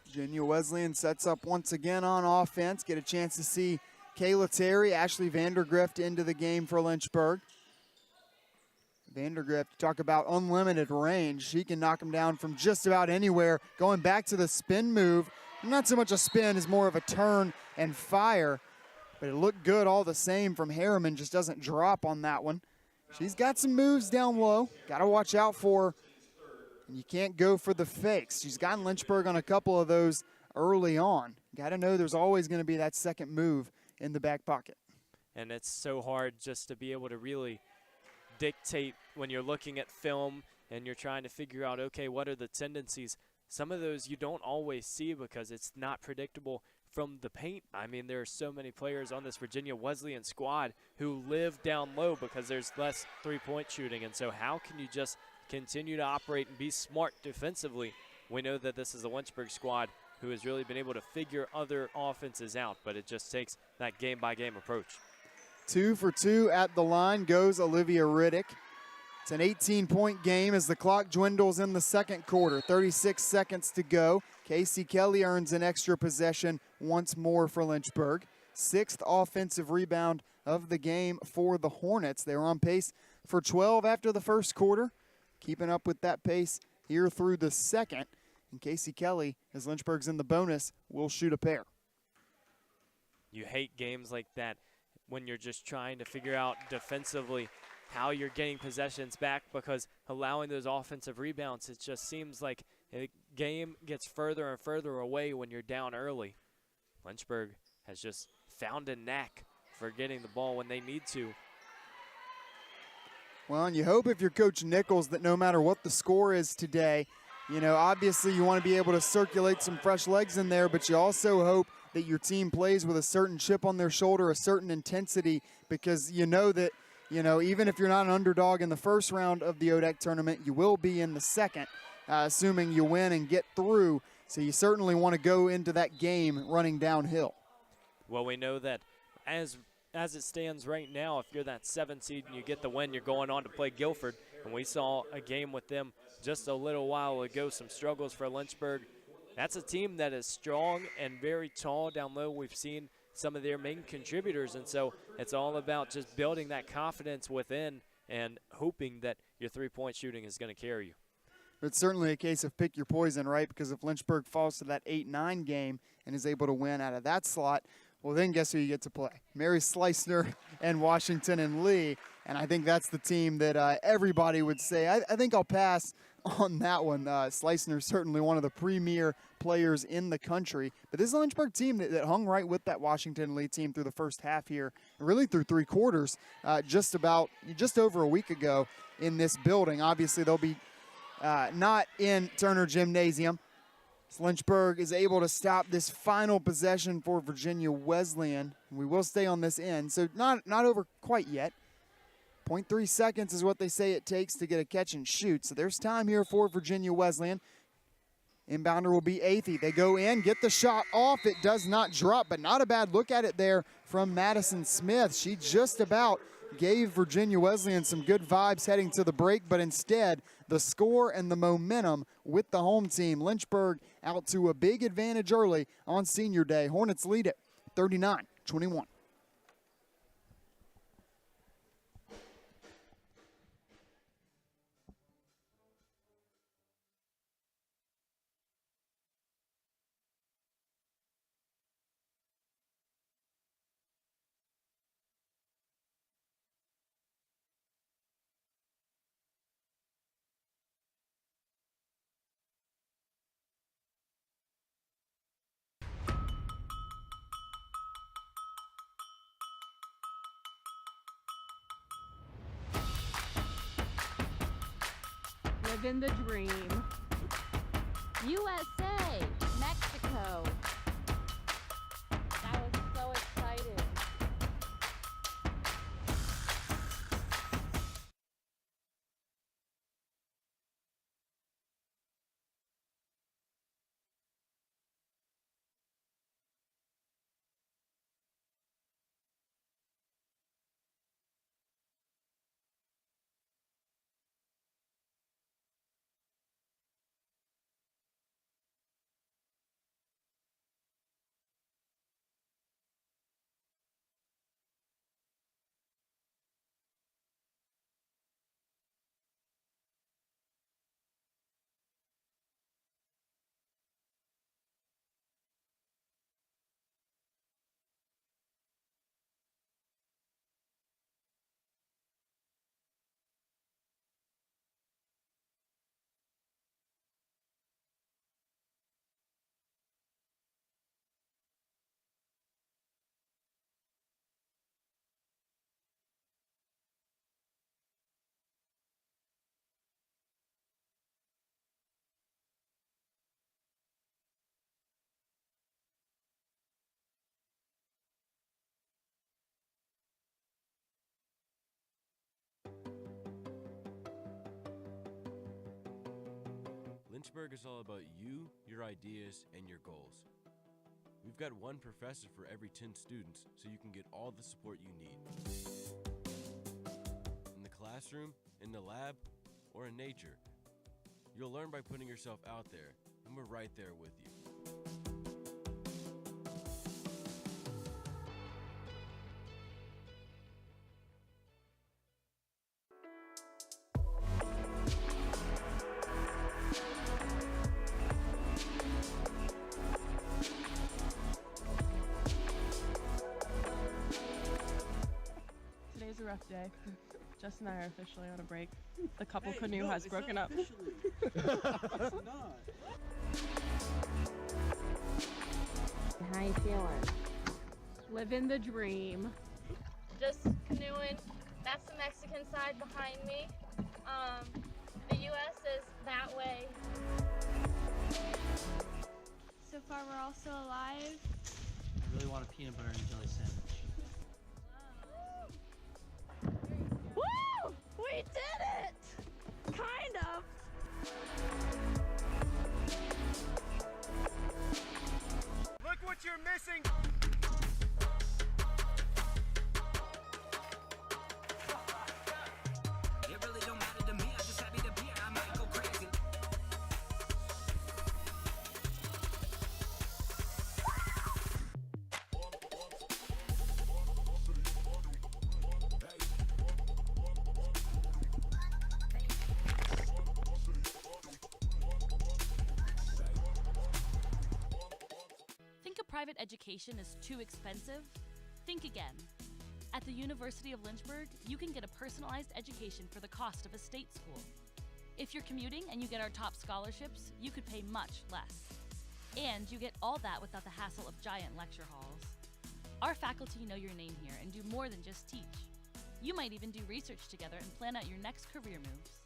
Virginia Wesleyan sets up once again on offense. Get a chance to see Kayla Terry, Ashley Vandergrift into the game for Lynchburg. Vandergrift, talk about unlimited range. She can knock him down from just about anywhere. Going back to the spin move. Not so much a spin, as more of a turn and fire. But it looked good all the same from Harriman. Just doesn't drop on that one. She's got some moves down low. Got to watch out for her. And you can't go for the fakes. She's gotten Lynchburg on a couple of those early on. Got to know there's always going to be that second move in the back pocket. And it's so hard just to be able to really dictate when you're looking at film and you're trying to figure out, okay, what are the tendencies? Some of those you don't always see because it's not predictable from the paint. I mean, there are so many players on this Virginia Wesleyan squad who live down low because there's less three-point shooting. And so how can you just continue to operate and be smart defensively? We know that this is a Lynchburg squad who has really been able to figure other offenses out, but it just takes that game-by-game approach. 2 for 2 at the line goes Olivia Riddick. It's an 18-point game as the clock dwindles in the second quarter. 36 seconds to go. Casey Kelly earns an extra possession once more for Lynchburg. 6th offensive rebound of the game for the Hornets. They were on pace for 12 after the first quarter, keeping up with that pace here through the second. And Casey Kelly, as Lynchburg's in the bonus, will shoot a pair. You hate games like that when you're just trying to figure out defensively how you're getting possessions back, because allowing those offensive rebounds, it just seems like a game gets further and further away when you're down early. Lynchburg has just found a knack for getting the ball when they need to. Well, and you hope if you're Coach Nichols that no matter what the score is today, obviously you want to be able to circulate some fresh legs in there, but you also hope that your team plays with a certain chip on their shoulder, a certain intensity, because you know that, even if you're not an underdog in the first round of the ODAC tournament, you will be in the second, assuming you win and get through. So you certainly want to go into that game running downhill. Well, we know that as as it stands right now, if you're that 7 seed and you get the win, you're going on to play Guilford. And we saw a game with them just a little while ago, some struggles for Lynchburg. That's a team that is strong and very tall down low. We've seen some of their main contributors, and so it's all about just building that confidence within and hoping that your three-point shooting is going to carry you. It's certainly a case of pick your poison, right? Because if Lynchburg falls to that 8-9 game and is able to win out of that slot, well, then guess who you get to play? Mary Slicner and Washington and Lee. And I think that's the team that everybody would say. I think I'll pass on that one. Slicner certainly one of the premier players in the country. But this is a Lynchburg team that hung right with that Washington and Lee team through the first half here, and really through 3 quarters, just over a week ago in this building. Obviously, they'll be not in Turner Gymnasium. So Lynchburg is able to stop this final possession for Virginia Wesleyan. We will stay on this end, so not over quite yet. 0.3 seconds is what they say it takes to get a catch and shoot. So there's time here for Virginia Wesleyan. Inbounder will be Athey. They go in, get the shot off. It does not drop, but not a bad look at it there from Madison Smith. She just about gave Virginia Wesleyan some good vibes heading to the break, but instead the score and the momentum with the home team. Lynchburg out to a big advantage early on senior day. Hornets lead it 39-21. Living the dream. USA, Mexico. That was so exciting. Lynchburg is all about you, your ideas, and your goals. We've got one professor for every 10 students, so you can get all the support you need. In the classroom, in the lab, or in nature, you'll learn by putting yourself out there, and we're right there with you. Today's a rough day. Jess and I are officially on a break. The couple canoe has broken up. How you feeling? Living the dream. Just canoeing. That's the Mexican side behind me. The U.S. is that way. So far, we're all still alive. I really want a peanut butter and jelly sandwich. Woo! We did it! Kind of. Look what you're missing! private education is too expensive? Think again. At the University of Lynchburg, you can get a personalized education for the cost of a state school. If you're commuting and you get our top scholarships, you could pay much less. And you get all that without the hassle of giant lecture halls. Our faculty know your name here and do more than just teach. You might even do research together and plan out your next career moves.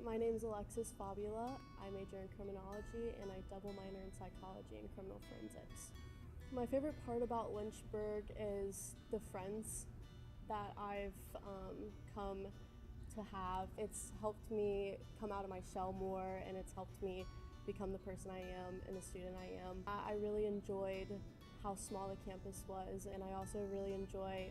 My name is Alexis Fabula. I major in criminology and I double minor in psychology and criminal forensics. My favorite part about Lynchburg is the friends that I've come to have. It's helped me come out of my shell more, and it's helped me become the person I am and the student I am. I really enjoyed how small the campus was, and I also really enjoy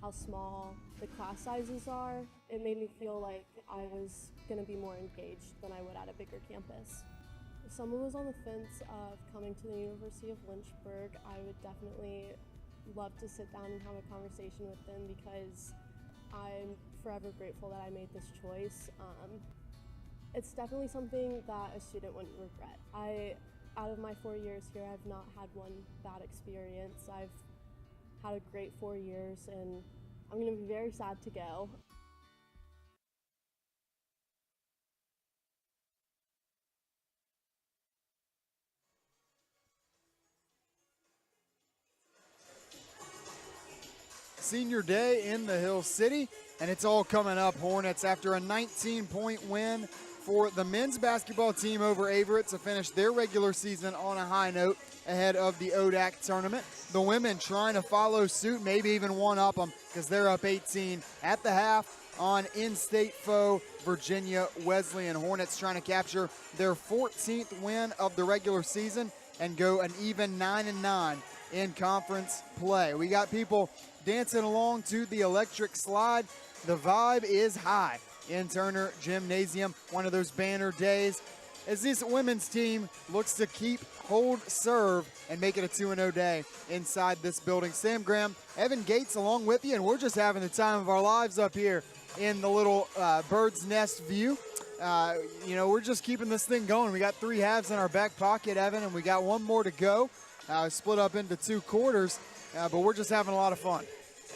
how small the class sizes are. It made me feel like I was going to be more engaged than I would at a bigger campus. If someone was on the fence of coming to the University of Lynchburg, I would definitely love to sit down and have a conversation with them, because I'm forever grateful that I made this choice. It's definitely something that a student wouldn't regret. Out of my 4 years here, I've not had one bad experience. I've had a great 4 years, and I'm going to be very sad to go. Senior day in the Hill City, and it's all coming up. Hornets, after a 19-point win for the men's basketball team over Averett to finish their regular season on a high note ahead of the ODAC tournament. The women trying to follow suit, maybe even one-up them, because they're up 18 at the half on in-state foe Virginia Wesleyan. Hornets trying to capture their 14th win of the regular season and go an even 9-9 in conference play. We got people dancing along to the electric slide. The vibe is high in Turner Gymnasium. One of those banner days as this women's team looks to keep, hold, serve, and make it a 2-0 day inside this building. Sam Graham, Evan Gates along with you, and we're just having the time of our lives up here in the little bird's nest view. We're just keeping this thing going. We got 3 halves in our back pocket, Evan, and we got one more to go. Split up into 2 quarters, but we're just having a lot of fun.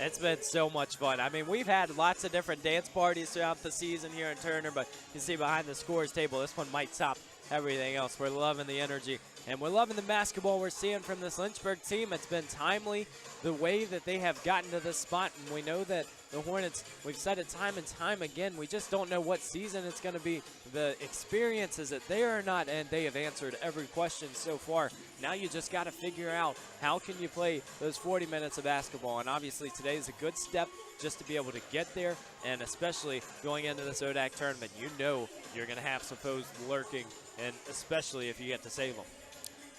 It's been so much fun. I mean, we've had lots of different dance parties throughout the season here in Turner, but you see behind the scores table, this one might top everything else. We're loving the energy, and we're loving the basketball we're seeing from this Lynchburg team. It's been timely, the way that they have gotten to this spot, and we know that the Hornets, we've said it time and time again, we just don't know what season it's going to be. The experience, is it there or not? And they have answered every question so far. Now you just got to figure out how can you play those 40 minutes of basketball, and obviously today is a good step just to be able to get there, and especially going into this ODAC tournament, you know you're going to have some foes lurking, and especially if you get to save them.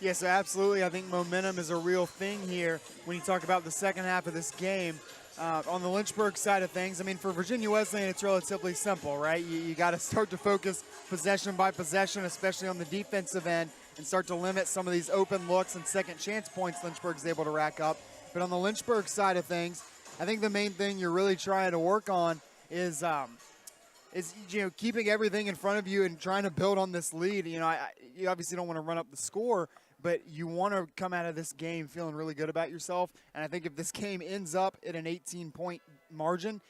Yes, absolutely. I think momentum is a real thing here when you talk about the second half of this game. On the Lynchburg side of things, I mean, for Virginia Wesleyan, it's relatively simple, right? You got to start to focus possession by possession, especially on the defensive end, and start to limit some of these open looks and second chance points Lynchburg's able to rack up. But on the Lynchburg side of things, I think the main thing you're really trying to work on is keeping everything in front of you and trying to build on this lead. You obviously don't want to run up the score, but you want to come out of this game feeling really good about yourself. And I think if this game ends up at an 18-point margin,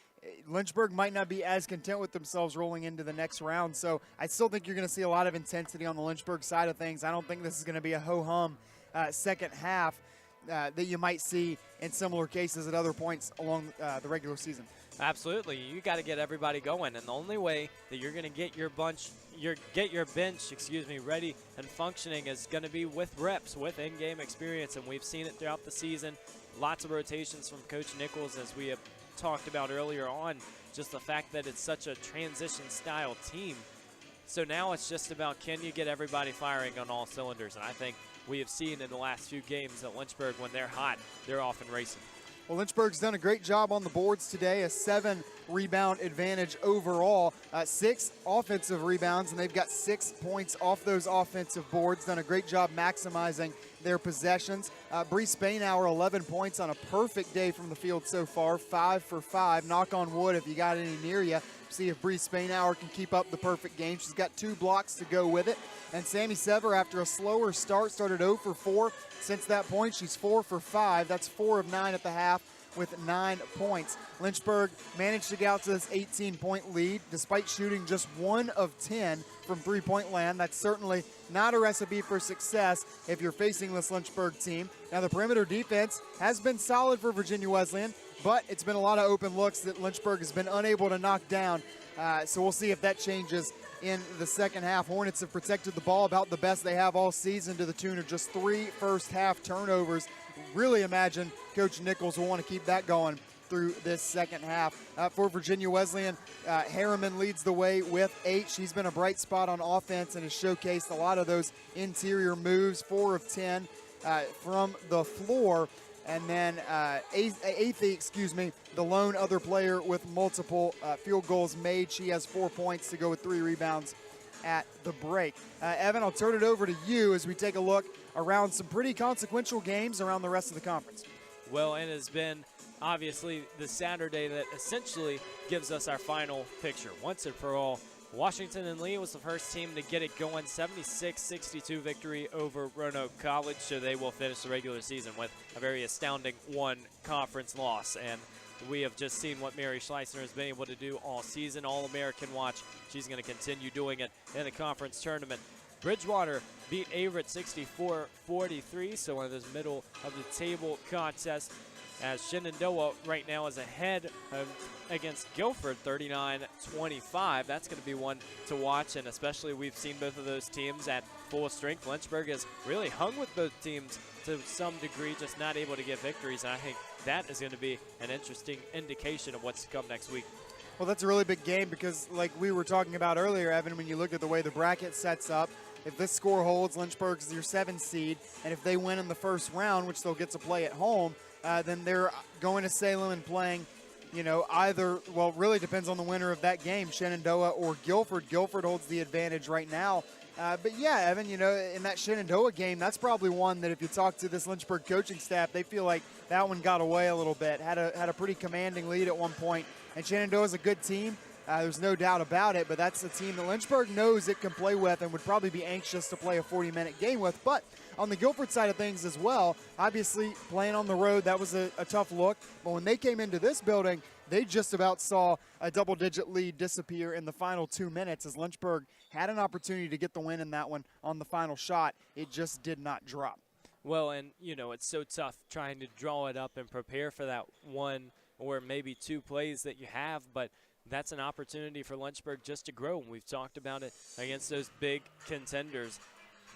Lynchburg might not be as content with themselves rolling into the next round. So I still think you're going to see a lot of intensity on the Lynchburg side of things. I don't think this is going to be a ho-hum second half that you might see in similar cases at other points along the regular season. Absolutely. You got to get everybody going, and the only way that you're going to get your bench, ready and functioning is going to be with reps, with in-game experience, and we've seen it throughout the season. Lots of rotations from Coach Nichols, as we have talked about earlier on, just the fact that it's such a transition-style team. So now it's just about, can you get everybody firing on all cylinders? And I think we have seen in the last few games that Lynchburg, when they're hot, they're off and racing. Well, Lynchburg's done a great job on the boards today, a 7-rebound advantage overall, 6 offensive rebounds, and they've got 6 points off those offensive boards. Done a great job maximizing their possessions. Bree Spainhour, 11 points on a perfect day from the field so far, 5 for 5. Knock on wood if you got any near you. See if Bree Spainhour can keep up the perfect game. She's got 2 blocks to go with it. And Sammy Sever, after a slower start, started 0 for 4. Since that point, she's 4 for 5. That's 4 of 9 at the half with 9 points. Lynchburg managed to get out to this 18-point lead despite shooting just 1 of 10 from three-point land. That's certainly not a recipe for success if you're facing this Lynchburg team. Now, the perimeter defense has been solid for Virginia Wesleyan, but it's been a lot of open looks that Lynchburg has been unable to knock down. So we'll see if that changes in the second half. Hornets have protected the ball about the best they have all season, to the tune of just 3 first-half turnovers. Really imagine Coach Nichols will want to keep that going through this second half. For Virginia Wesleyan, Harriman leads the way with 8. She's been a bright spot on offense and has showcased a lot of those interior moves, 4 of 10 from the floor. And then Athey, the lone other player with multiple field goals made. She has 4 points to go with 3 rebounds at the break. Evan, I'll turn it over to you as we take a look around some pretty consequential games around the rest of the conference. Well, it has been obviously the Saturday that essentially gives us our final picture. Once and for all, Washington and Lee was the first team to get it going, 76-62 victory over Roanoke College, so they will finish the regular season with a very astounding 1 conference loss. And we have just seen what Mary Schleissner has been able to do all season, All-American watch. She's going to continue doing it in the conference tournament. Bridgewater beat Averett 64-43, so one of those middle-of-the-table contests, as Shenandoah right now is ahead against Guilford 39-25. That's going to be one to watch, and especially we've seen both of those teams at full strength. Lynchburg has really hung with both teams to some degree, just not able to get victories, and I think that is going to be an interesting indication of what's to come next week. Well, that's a really big game because, like we were talking about earlier, Evan, when you look at the way the bracket sets up, if this score holds, Lynchburg's your 7th seed, and if they win in the first round, which they'll get to play at home, then they're going to Salem and playing, either, well, it really depends on the winner of that game, Shenandoah or Guilford. Guilford holds the advantage right now. But yeah, Evan, in that Shenandoah game, that's probably one that if you talk to this Lynchburg coaching staff, they feel like that one got away a little bit. Had a pretty commanding lead at one point. And Shenandoah's a good team. There's no doubt about it, but that's a team that Lynchburg knows it can play with and would probably be anxious to play a 40-minute game with. But on the Guilford side of things as well, obviously playing on the road, that was a tough look. But when they came into this building, they just about saw a double-digit lead disappear in the final 2 minutes as Lynchburg had an opportunity to get the win in that one on the final shot. It just did not drop. Well, and, it's so tough trying to draw it up and prepare for that 1 or maybe 2 plays that you have, but that's an opportunity for Lynchburg just to grow, and we've talked about it against those big contenders.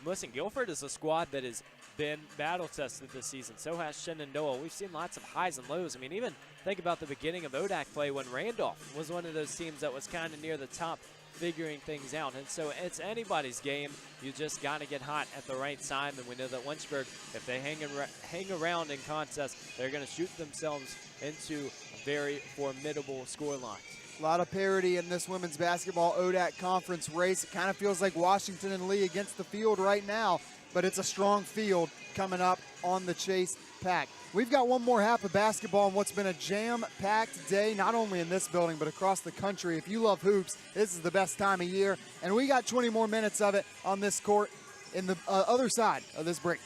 Listen, Guilford is a squad that has been battle-tested this season. So has Shenandoah. We've seen lots of highs and lows. I mean, even think about the beginning of ODAC play when Randolph was one of those teams that was kind of near the top figuring things out. And so it's anybody's game. You just got to get hot at the right time. And we know that Lynchburg, if they hang around in contests, they're going to shoot themselves into a very formidable scoreline. A lot of parity in this women's basketball ODAC conference race. It kind of feels like Washington and Lee against the field right now. but it's a strong field coming up on the Chase Pack. We've got one more half of basketball in what's been a jam-packed day, not only in this building, but across the country. If you love hoops, this is the best time of year, and we got 20 more minutes of it on this court in the other side of this break.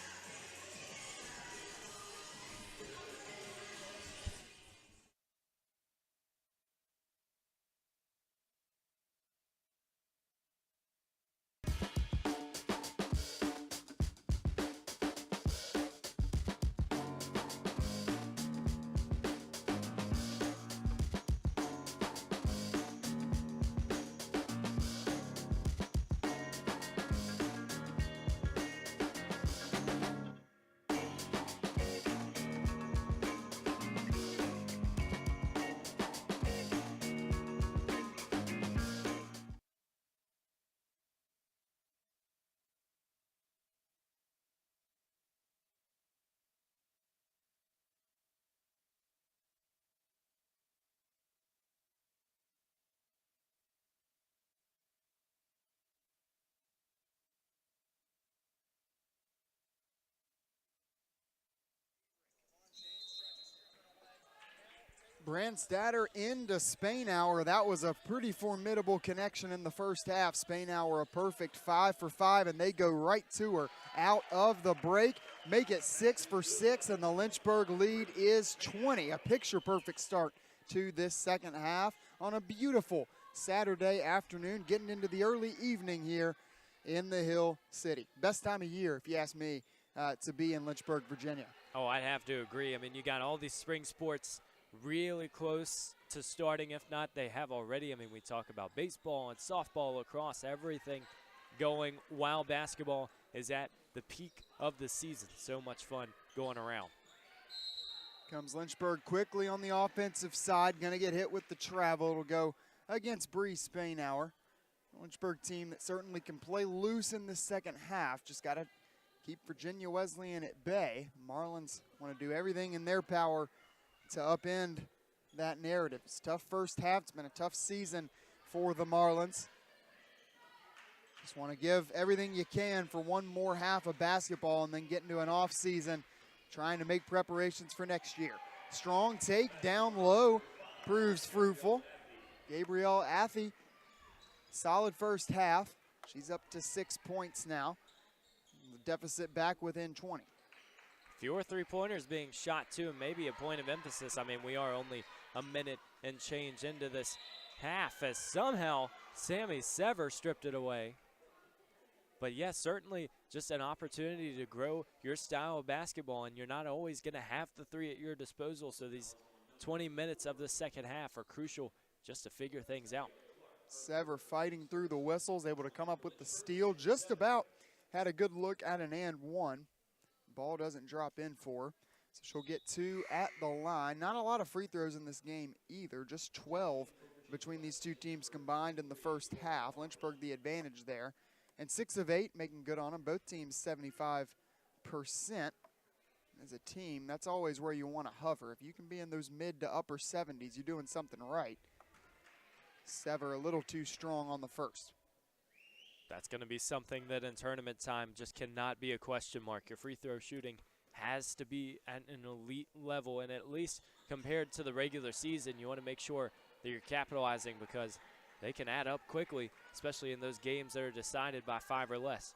Brandstatter into Spainhour. That was a pretty formidable connection in the first half. Spainhour a perfect 5 for 5, and they go right to her out of the break. Make it 6 for 6, and the Lynchburg lead is 20. A picture-perfect start to this second half on a beautiful Saturday afternoon, getting into the early evening here in the Hill City. Best time of year, if you ask me, to be in Lynchburg, Virginia. Oh, I'd have to agree. I mean, you got all these spring sports really close to starting. If not, they have already. I mean, we talk about baseball and softball, lacrosse, everything going while basketball is at the peak of the season. So much fun going around. Comes Lynchburg quickly on the offensive side. Going to get hit with the travel. It'll go against Bree Spainhour. Lynchburg team that certainly can play loose in the second half. Just got to keep Virginia Wesleyan at bay. Marlins want to do everything in their power to upend that narrative. It's a tough first half. It's been a tough season for the Marlins. Just want to give everything you can for one more half of basketball and then get into an off season trying to make preparations for next year. Strong take down low proves fruitful. Gabrielle Athey, solid first half. She's up to 6 points now. The deficit back within 20. Fewer three-pointers being shot, too, and maybe a point of emphasis. I mean, we are only a minute and change into this half as somehow Sammy Sever stripped it away. But, yes, certainly just an opportunity to grow your style of basketball, and you're not always going to have the three at your disposal, so these 20 minutes of the second half are crucial just to figure things out. Sever fighting through the whistles, able to come up with the steal. Just about had a good look at an and one. Ball doesn't drop in for her, so she'll get 2 at the line. Not a lot of free throws in this game either, just 12 between these two teams combined in the first half. Lynchburg the advantage there, and 6 of 8 making good on them. Both teams 75%. As a team, that's always where you want to hover. If you can be in those mid to upper 70s, you're doing something right. Sever a little too strong on the first. That's going to be something that in tournament time just cannot be a question mark. Your free throw shooting has to be at an elite level, and at least compared to the regular season, you want to make sure that you're capitalizing because they can add up quickly, especially in those games that are decided by 5 or less.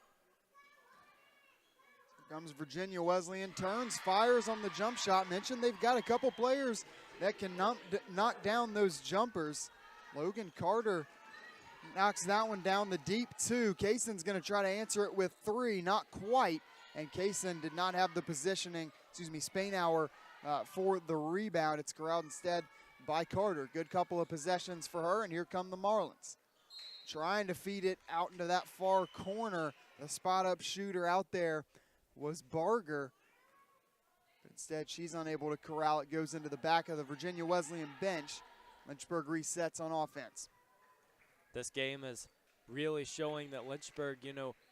Here comes Virginia Wesleyan, turns, fires on the jump shot. Mentioned they've got a couple players that can knock down those jumpers. Logan Carter knocks that one down the deep 2. Kaysen's going to try to answer it with 3, not quite. And Kaysen did not have the positioning, Spainhour for the rebound. It's corralled instead by Carter. Good couple of possessions for her, and here come the Marlins. Trying to feed it out into that far corner. The spot-up shooter out there was Barger. But instead, she's unable to corral it. Goes into the back of the Virginia Wesleyan bench. Lynchburg resets on offense. This game is really showing that Lynchburg,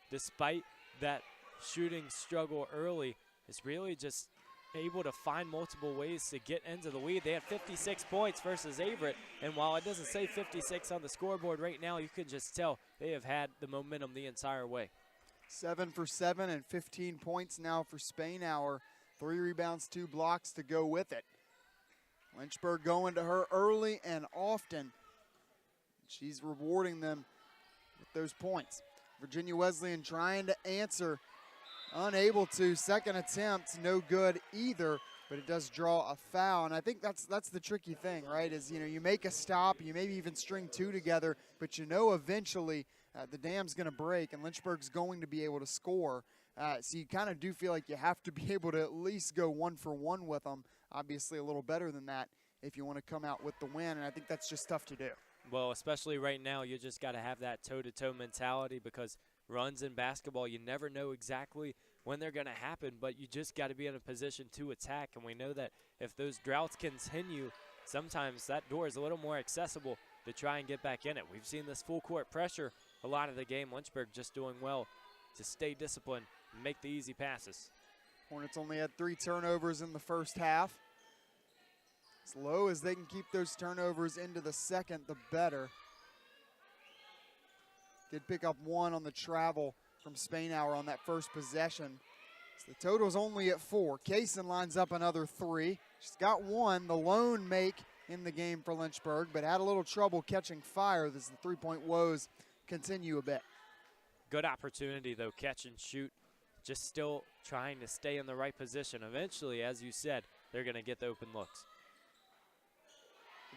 despite that shooting struggle early, is really just able to find multiple ways to get into the lead. They had 56 points versus Averett, and while it doesn't say 56 on the scoreboard right now, you can just tell they have had the momentum the entire way. 7 for 7 and 15 points now for Spainhour. 3 rebounds, 2 blocks to go with it. Lynchburg going to her early and often. She's rewarding them with those points. Virginia Wesleyan trying to answer, unable to. Second attempt, no good either, but it does draw a foul. And I think that's the tricky thing, right, is, you know, you make a stop, you maybe even string 2 together, but you know eventually the dam's going to break and Lynchburg's going to be able to score. So you kind of do feel like you have to be able to at least go 1 for 1 with them. Obviously a little better than that if you want to come out with the win, and I think that's just tough to do. Well, especially right now, you just got to have that toe-to-toe mentality, because runs in basketball, you never know exactly when they're going to happen, but you just got to be in a position to attack. And we know that if those droughts continue, sometimes that door is a little more accessible to try and get back in it. We've seen this full court pressure a lot of the game. Lynchburg just doing well to stay disciplined and make the easy passes. Hornets only had 3 turnovers in the first half. As low as they can keep those turnovers into the second, the better. Did pick up 1 on the travel from Spainhour on that first possession. So the total's only at 4. Kaysen lines up another 3. She's got 1, the lone make in the game for Lynchburg, but had a little trouble catching fire as the three-point woes continue a bit. Good opportunity, though, catch and shoot. Just still trying to stay in the right position. Eventually, as you said, they're going to get the open looks.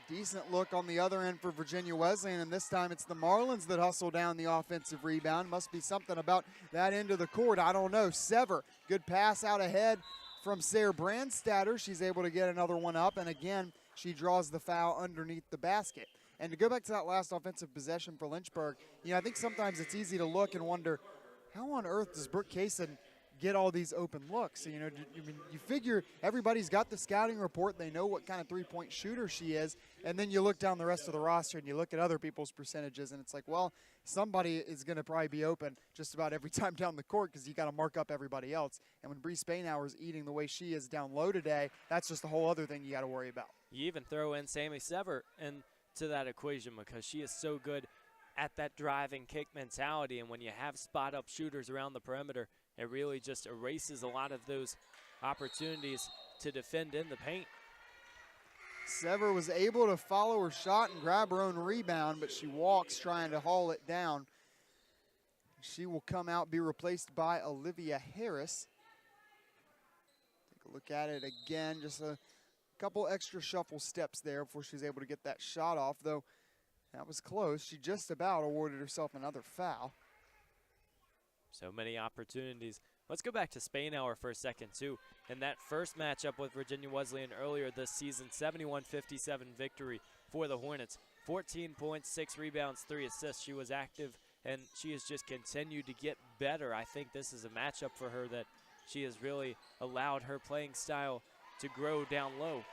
Decent look on the other end for Virginia Wesleyan, and this time it's the Marlins that hustle down the offensive rebound. Must be something about that end of the court. I don't know. Sever, good pass out ahead from Sarah Brandstatter. She's able to get another one up, and again, she draws the foul underneath the basket. And to go back to that last offensive possession for Lynchburg, you know, I think sometimes it's easy to look and wonder, how on earth does Brooke Kaysen get all these open looks? You know, you figure everybody's got the scouting report. They know what kind of three-point shooter she is. And then you look down the rest of the roster and you look at other people's percentages, and it's like, well, somebody is going to probably be open just about every time down the court because you got to mark up everybody else. And when Bree Spainhour is eating the way she is down low today, that's just a whole other thing you got to worry about. You even throw in Sammy Sever into that equation because she is so good at that driving kick mentality, and when you have spot-up shooters around the perimeter, it really just erases a lot of those opportunities to defend in the paint. Sever was able to follow her shot and grab her own rebound, but she walks trying to haul it down. She will come out, be replaced by Olivia Harris. Take a look at it again, just a couple extra shuffle steps there before she's able to get that shot off, though that was close. She just about awarded herself another foul. So many opportunities. Let's go back to Spainhour for a second, too. In that first matchup with Virginia Wesleyan earlier this season, 71-57 victory for the Hornets. 14 points, 6 rebounds, 3 assists. She was active, and she has just continued to get better. I think this is a matchup for her that she has really allowed her playing style to grow down low.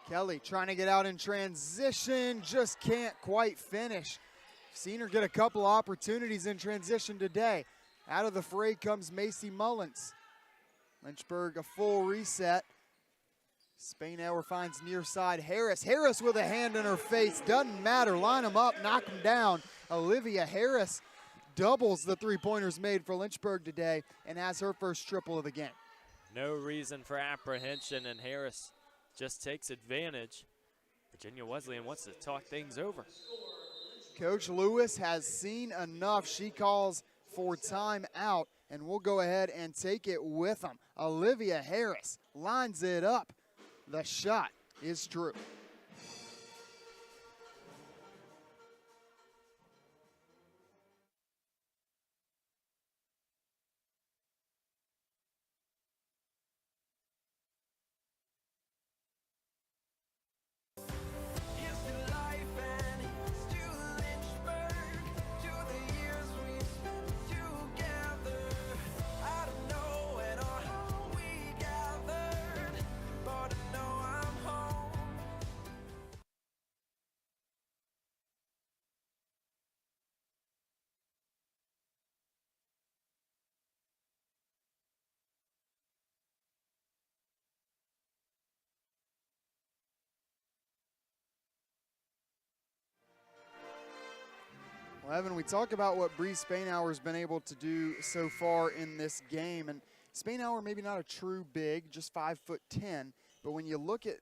Kelly trying to get out in transition, just can't quite finish. Seen her get a couple opportunities in transition today. Out of the fray comes Macy Mullins. Lynchburg a full reset. Spainhour finds near side Harris. Harris with a hand in her face, doesn't matter. Line them up, knock them down. Olivia Harris doubles the three-pointers made for Lynchburg today and has her first triple of the game. No reason for apprehension, and Harris just takes advantage. Virginia Wesleyan wants to talk things over. Coach Lewis has seen enough. She calls for time out, and we'll go ahead and take it with them. Olivia Harris lines it up. The shot is true. Evan, we talk about what Bree Spainhour's been able to do so far in this game, and Spainhour maybe not a true big, just 5'10", but when you look at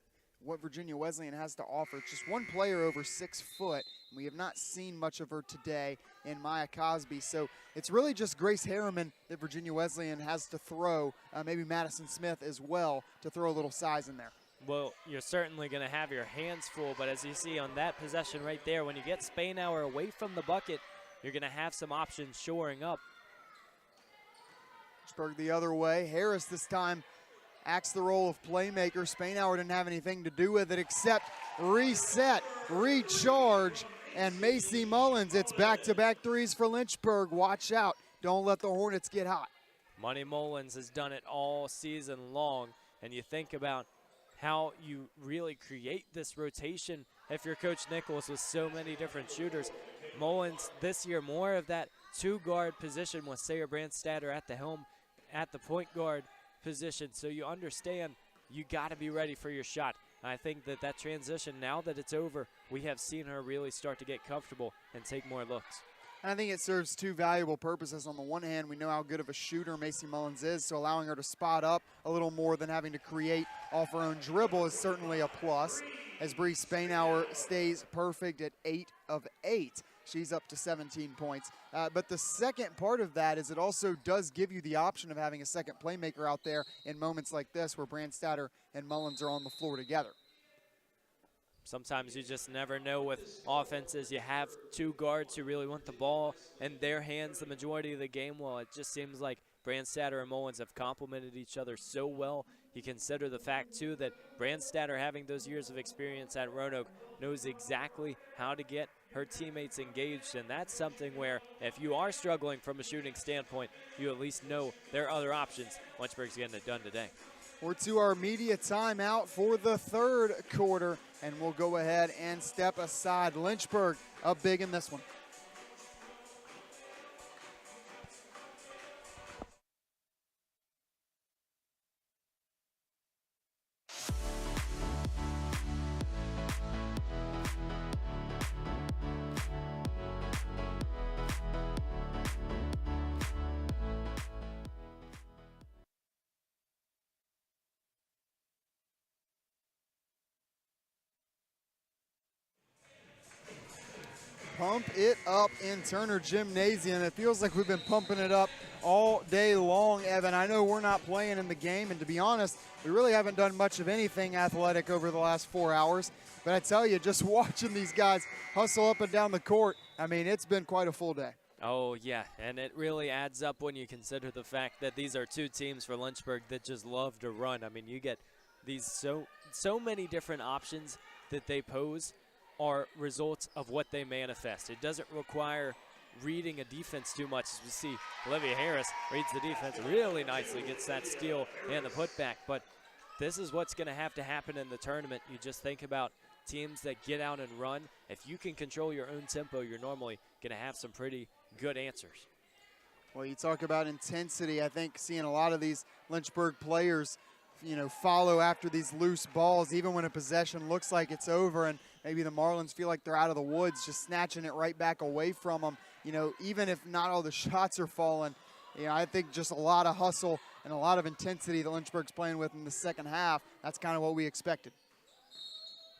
what Virginia Wesleyan has to offer, it's just one player over 6 foot. We have not seen much of her today in Maya Cosby, so it's really just Grace Harriman that Virginia Wesleyan has to throw, maybe Madison Smith as well, to throw a little size in there. Well, you're certainly going to have your hands full, but as you see on that possession right there, when you get Spainhour away from the bucket, you're going to have some options shoring up. Lynchburg the other way. Harris this time acts the role of playmaker. Spainhour didn't have anything to do with it except reset, recharge, and Macy Mullins. It's back-to-back threes for Lynchburg. Watch out. Don't let the Hornets get hot. Money Mullins has done it all season long, and you think about how you really create this rotation if you're Coach Nichols with so many different shooters. Mullins this year more of that two-guard position with Sarah Brandstatter at the helm at the point guard position. So you understand you got to be ready for your shot. I think that transition, now that it's over, we have seen her really start to get comfortable and take more looks. And I think it serves two valuable purposes. On the one hand, we know how good of a shooter Macy Mullins is, so allowing her to spot up a little more than having to create off her own dribble is certainly a plus, as Bree Spainhour stays perfect at 8 of 8. She's up to 17 points. But the second part of that is it also does give you the option of having a second playmaker out there in moments like this where Brandstatter and Mullins are on the floor together. Sometimes you just never know with offenses. You have two guards who really want the ball in their hands the majority of the game. Well, it just seems like Brandstatter and Mullins have complemented each other so well. You consider the fact, too, that Brandstatter, having those years of experience at Roanoke, knows exactly how to get her teammates engaged, and that's something where if you are struggling from a shooting standpoint, you at least know there are other options. Lynchburg's getting it done today. We're to our media timeout for the third quarter, and we'll go ahead and step aside. Lynchburg up big in this one. Pump it up in Turner Gymnasium. It feels like we've been pumping it up all day long, Evan. I know we're not playing in the game, and to be honest, we really haven't done much of anything athletic over the last 4 hours. But I tell you, just watching these guys hustle up and down the court, I mean, it's been quite a full day. Oh, yeah, and it really adds up when you consider the fact that these are two teams for Lynchburg that just love to run. I mean, you get these so many different options that they pose are results of what they manifest. It doesn't require reading a defense too much. As we see, Olivia Harris reads the defense really nicely, gets that steal and the putback. But this is what's going to happen in the tournament. You just think about teams that get out and run. If you can control your own tempo, you're normally going to have some pretty good answers. Well, you talk about intensity. I think seeing a lot of these Lynchburg players, you know, follow after these loose balls, even when a possession looks like it's over and maybe the Marlins feel like they're out of the woods, just snatching it right back away from them. You know, even if not all the shots are falling, you know, I think just a lot of hustle and a lot of intensity that Lynchburg's playing with in the second half. That's kind of what we expected.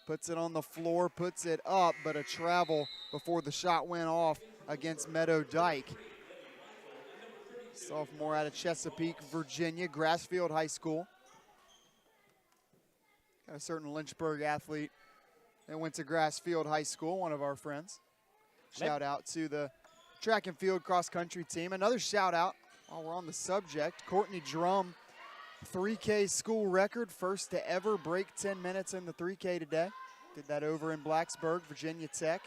Puts it on the floor, puts it up, but a travel before the shot went off against Meadow Dyke. Sophomore out of Chesapeake, Virginia, Grassfield High School. Got a certain Lynchburg athlete that went to Grassfield High School, one of our friends. Shout out to the track and field cross country team. Another shout out while we're on the subject, Courtney Drum, 3K school record, first to ever break 10 minutes in the 3K today. Did that over in Blacksburg, Virginia Tech.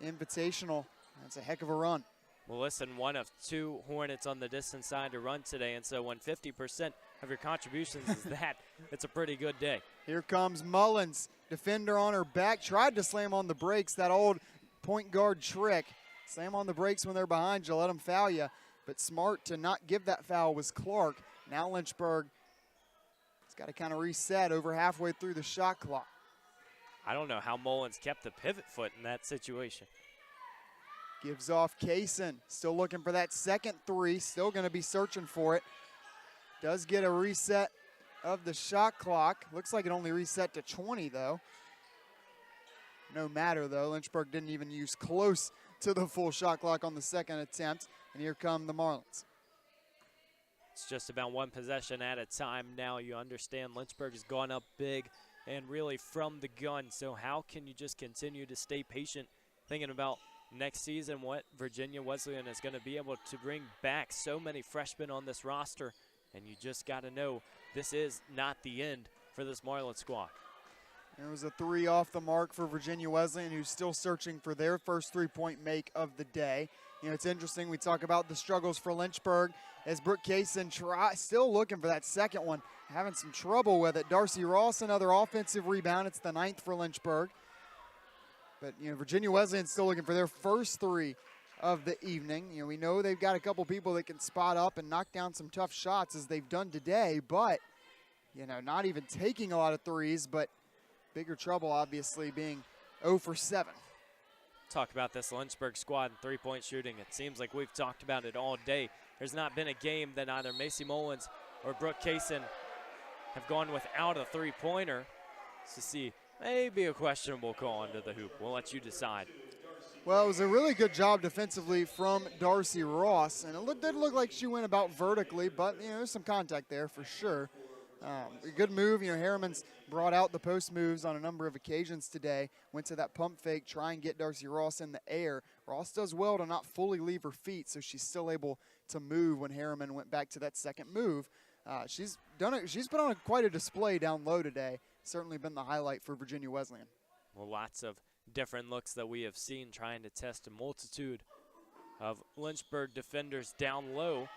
Invitational, that's a heck of a run. Well, listen, one of two Hornets on the distance side to run today, and so when 50% of your contributions is that, it's a pretty good day. Here comes Mullins, defender on her back, tried to slam on the brakes, that old point guard trick. Slam on the brakes when they're behind you, let them foul you. But smart to not give that foul was Clark. Now Lynchburg has got to kind of reset over halfway through the shot clock. I don't know how Mullins kept the pivot foot in that situation. Gives off Kaysen. Still looking for that second three. Still going to be searching for it. Does get a reset of the shot clock. Looks like it only reset to 20, though. No matter, though. Lynchburg didn't even use close to the full shot clock on the second attempt. And here come the Marlins. It's just about one possession at a time now. You understand Lynchburg has gone up big and really from the gun. So how can you just continue to stay patient, thinking about next season what Virginia Wesleyan is going to be able to bring back? So many freshmen on this roster, and you just got to know this is not the end for this Marlins squad. There was a three off the mark for Virginia Wesleyan, who's still searching for their first three-point make of the day. You know, it's interesting. We talk about the struggles for Lynchburg as Brooke Kaysen still looking for that second one, having some trouble with it. Darcy Ross, another offensive rebound. It's the 9th for Lynchburg. But, you know, Virginia Wesleyan's still looking for their first three of the evening. You know, we know they've got a couple people that can spot up and knock down some tough shots as they've done today, but, you know, not even taking a lot of threes, but bigger trouble, obviously, being 0 for 7. Talk about this Lynchburg squad and three-point shooting. It seems like we've talked about it all day. There's not been a game that either Macy Mullins or Brooke Kaysen have gone without a three-pointer. To see maybe a questionable call under the hoop. We'll let you decide. Well, it was a really good job defensively from Darcy Ross, and it did look like she went about vertically, but, you know, there's some contact there for sure. A good move. You know, Harriman's brought out the post moves on a number of occasions today. Went to that pump fake, try and get Darcy Ross in the air. Ross does well to not fully leave her feet, so she's still able to move when Harriman went back to that second move. She's put on quite a display down low today. Certainly been the highlight for Virginia Wesleyan. Well, lots of different looks that we have seen trying to test a multitude of Lynchburg defenders down low.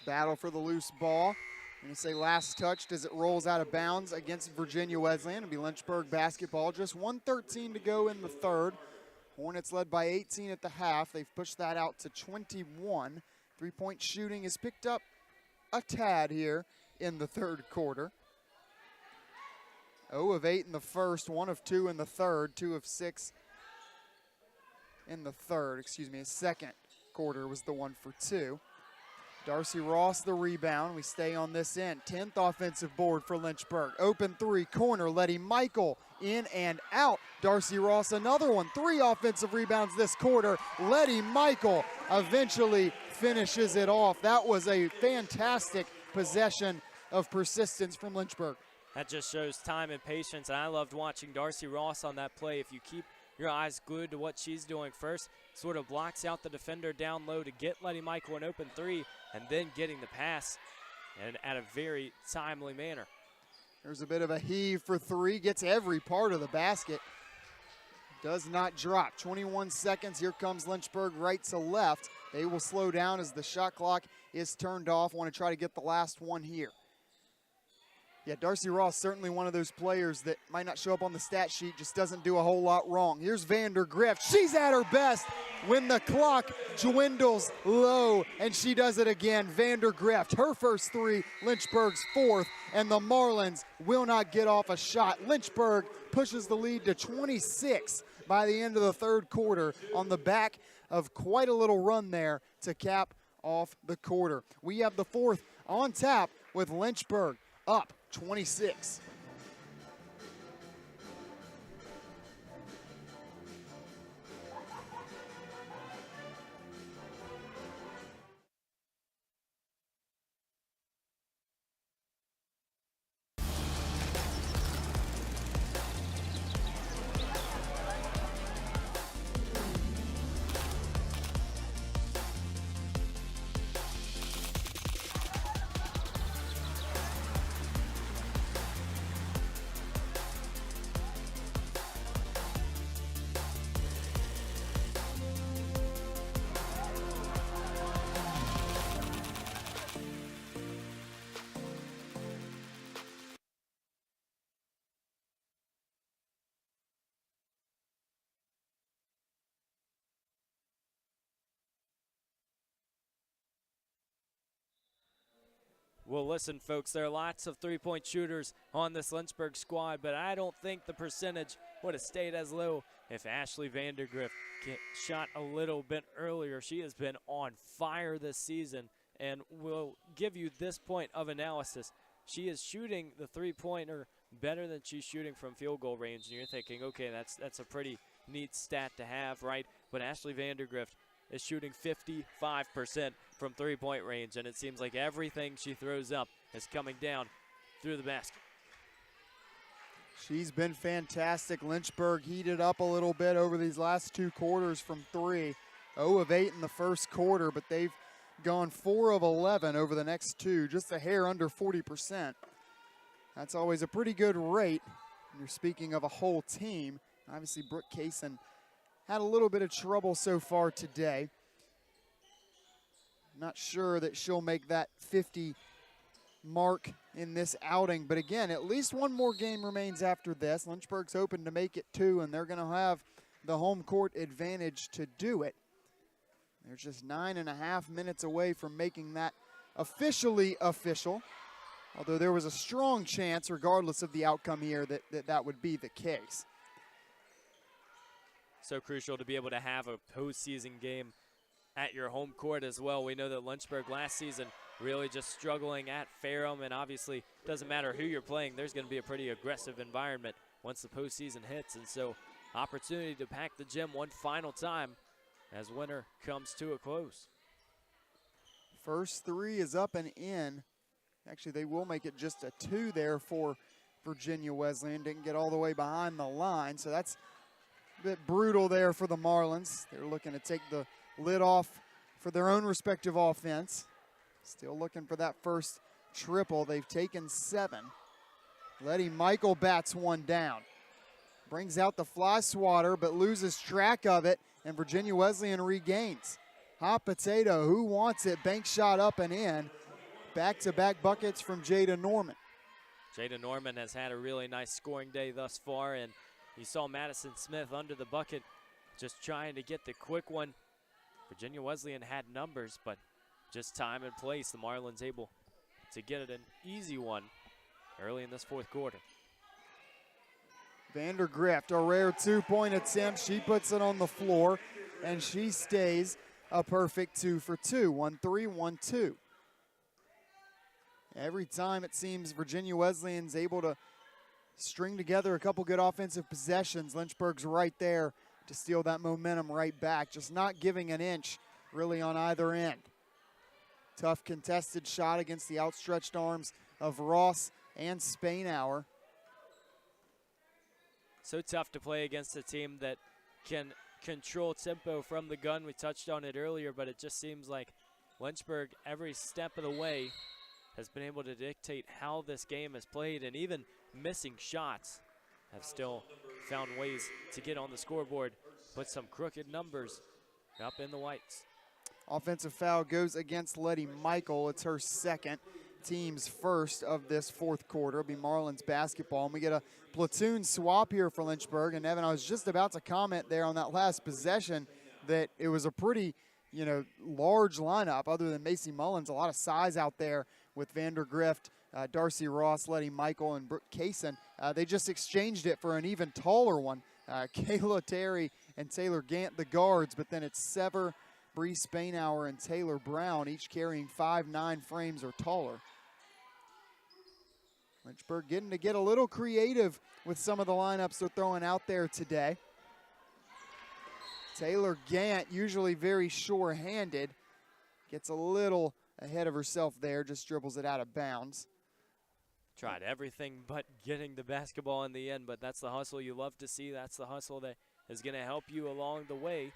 Battle for the loose ball. I'm going to say last touched as it rolls out of bounds against Virginia Wesleyan. It'll be Lynchburg basketball. Just 1:13 to go in the third. Hornets led by 18 at the half. They've pushed that out to 21. Three-point shooting is picked up a tad here in the third quarter. 0 of 8 in the first, 1 of 2 in the third, 2 of 6 in the third. Excuse me, his second quarter was the 1 for 2. Darcy Ross the rebound. We stay on this end. 10th offensive board for Lynchburg. Open three, corner, Letty Michael in and out. Darcy Ross another one. 3 offensive rebounds this quarter. Letty Michael eventually finishes it off. That was a fantastic possession of persistence from Lynchburg. That just shows time and patience, and I loved watching Darcy Ross on that play. If you keep your eyes glued to what she's doing first, sort of blocks out the defender down low to get Letty Michael an open three, and then getting the pass and at a very timely manner. There's a bit of a heave for 3, gets every part of the basket. Does not drop. 21 seconds, here comes Lynchburg right to left. They will slow down as the shot clock is turned off. Want to try to get the last one here. Yeah, Darcy Ross, certainly one of those players that might not show up on the stat sheet, just doesn't do a whole lot wrong. Here's Vandergrift. She's at her best when the clock dwindles low, and she does it again. Vandergrift, her first 3, Lynchburg's 4th, and the Marlins will not get off a shot. Lynchburg pushes the lead to 26 by the end of the third quarter on the back of quite a little run there to cap off the quarter. We have the 4th on tap with Lynchburg up 26. Well, listen, folks, there are lots of three-point shooters on this Lynchburg squad, but I don't think the percentage would have stayed as low if Ashley Vandergrift shot a little bit earlier. She has been on fire this season, and we'll give you this point of analysis. She is shooting the three-pointer better than she's shooting from field goal range, and you're thinking, okay, that's a pretty neat stat to have, right? But Ashley Vandergrift is shooting 55% from three-point range, and it seems like everything she throws up is coming down through the basket. She's been fantastic. Lynchburg heated up a little bit over these last two quarters from three. 0 of 8 in the first quarter, but they've gone 4 of 11 over the next two, just a hair under 40%. That's always a pretty good rate. And you're speaking of a whole team. Obviously, Brooke Kaysen had a little bit of trouble so far today. Not sure that she'll make that 50 mark in this outing. But again, at least one more game remains after this. Lynchburg's hoping to make it 2, and they're going to have the home court advantage to do it. They're just 9.5 minutes away from making that officially official. Although there was a strong chance, regardless of the outcome here, that would be the case. So crucial to be able to have a postseason game at your home court as well. We know that Lynchburg last season really just struggling at Ferrum, and obviously doesn't matter who you're playing, there's going to be a pretty aggressive environment once the postseason hits. And so opportunity to pack the gym one final time as winter comes to a close. First three is up and in. Actually, they will make it just a 2 there for Virginia Wesleyan. Didn't get all the way behind the line, so that's a bit brutal there for the Marlins. They're looking to take the lid off for their own respective offense. Still looking for that first triple. They've taken 7. Letty Michael bats one down. Brings out the fly swatter, but loses track of it, and Virginia Wesleyan regains. Hot potato, who wants it? Bank shot up and in. Back-to-back buckets from Jada Norman. Jada Norman has had a really nice scoring day thus far, and you saw Madison Smith under the bucket just trying to get the quick one. Virginia Wesleyan had numbers, but just time and place, the Marlins able to get it an easy one early in this fourth quarter. Vandergrift, a rare 2-point attempt. She puts it on the floor, and she stays a perfect 2 for 2. 1-3, 1-2. Every time it seems Virginia Wesleyan's able to string together a couple good offensive possessions, Lynchburg's right there to steal that momentum right back, just not giving an inch really on either end. Tough contested shot against the outstretched arms of Ross and Spainhour. So tough to play against a team that can control tempo from the gun. We touched on it earlier, but it just seems like Lynchburg, every step of the way, has been able to dictate how this game is played, and even missing shots have still found ways to get on the scoreboard, put some crooked numbers up in the whites. Offensive foul goes against Letty Michael. It's her second, team's first of this fourth quarter. It'll be Marlins basketball, and we get a platoon swap here for Lynchburg. And Evan, I was just about to comment there on that last possession that it was a pretty, large lineup other than Macy Mullins. A lot of size out there with Vandergrift, Darcy Ross, Letty Michael, and Brooke Kaysen. They just exchanged it for an even taller one. Kayla Terry and Taylor Gant, the guards, but then it's Sever, Bree Spainhour, and Taylor Brown, each carrying 5'9" frames or taller. Lynchburg getting to get a little creative with some of the lineups they're throwing out there today. Taylor Gant, usually very sure-handed, gets a little ahead of herself there, just dribbles it out of bounds. Tried everything but getting the basketball in the end, but that's the hustle you love to see. That's the hustle that is going to help you along the way.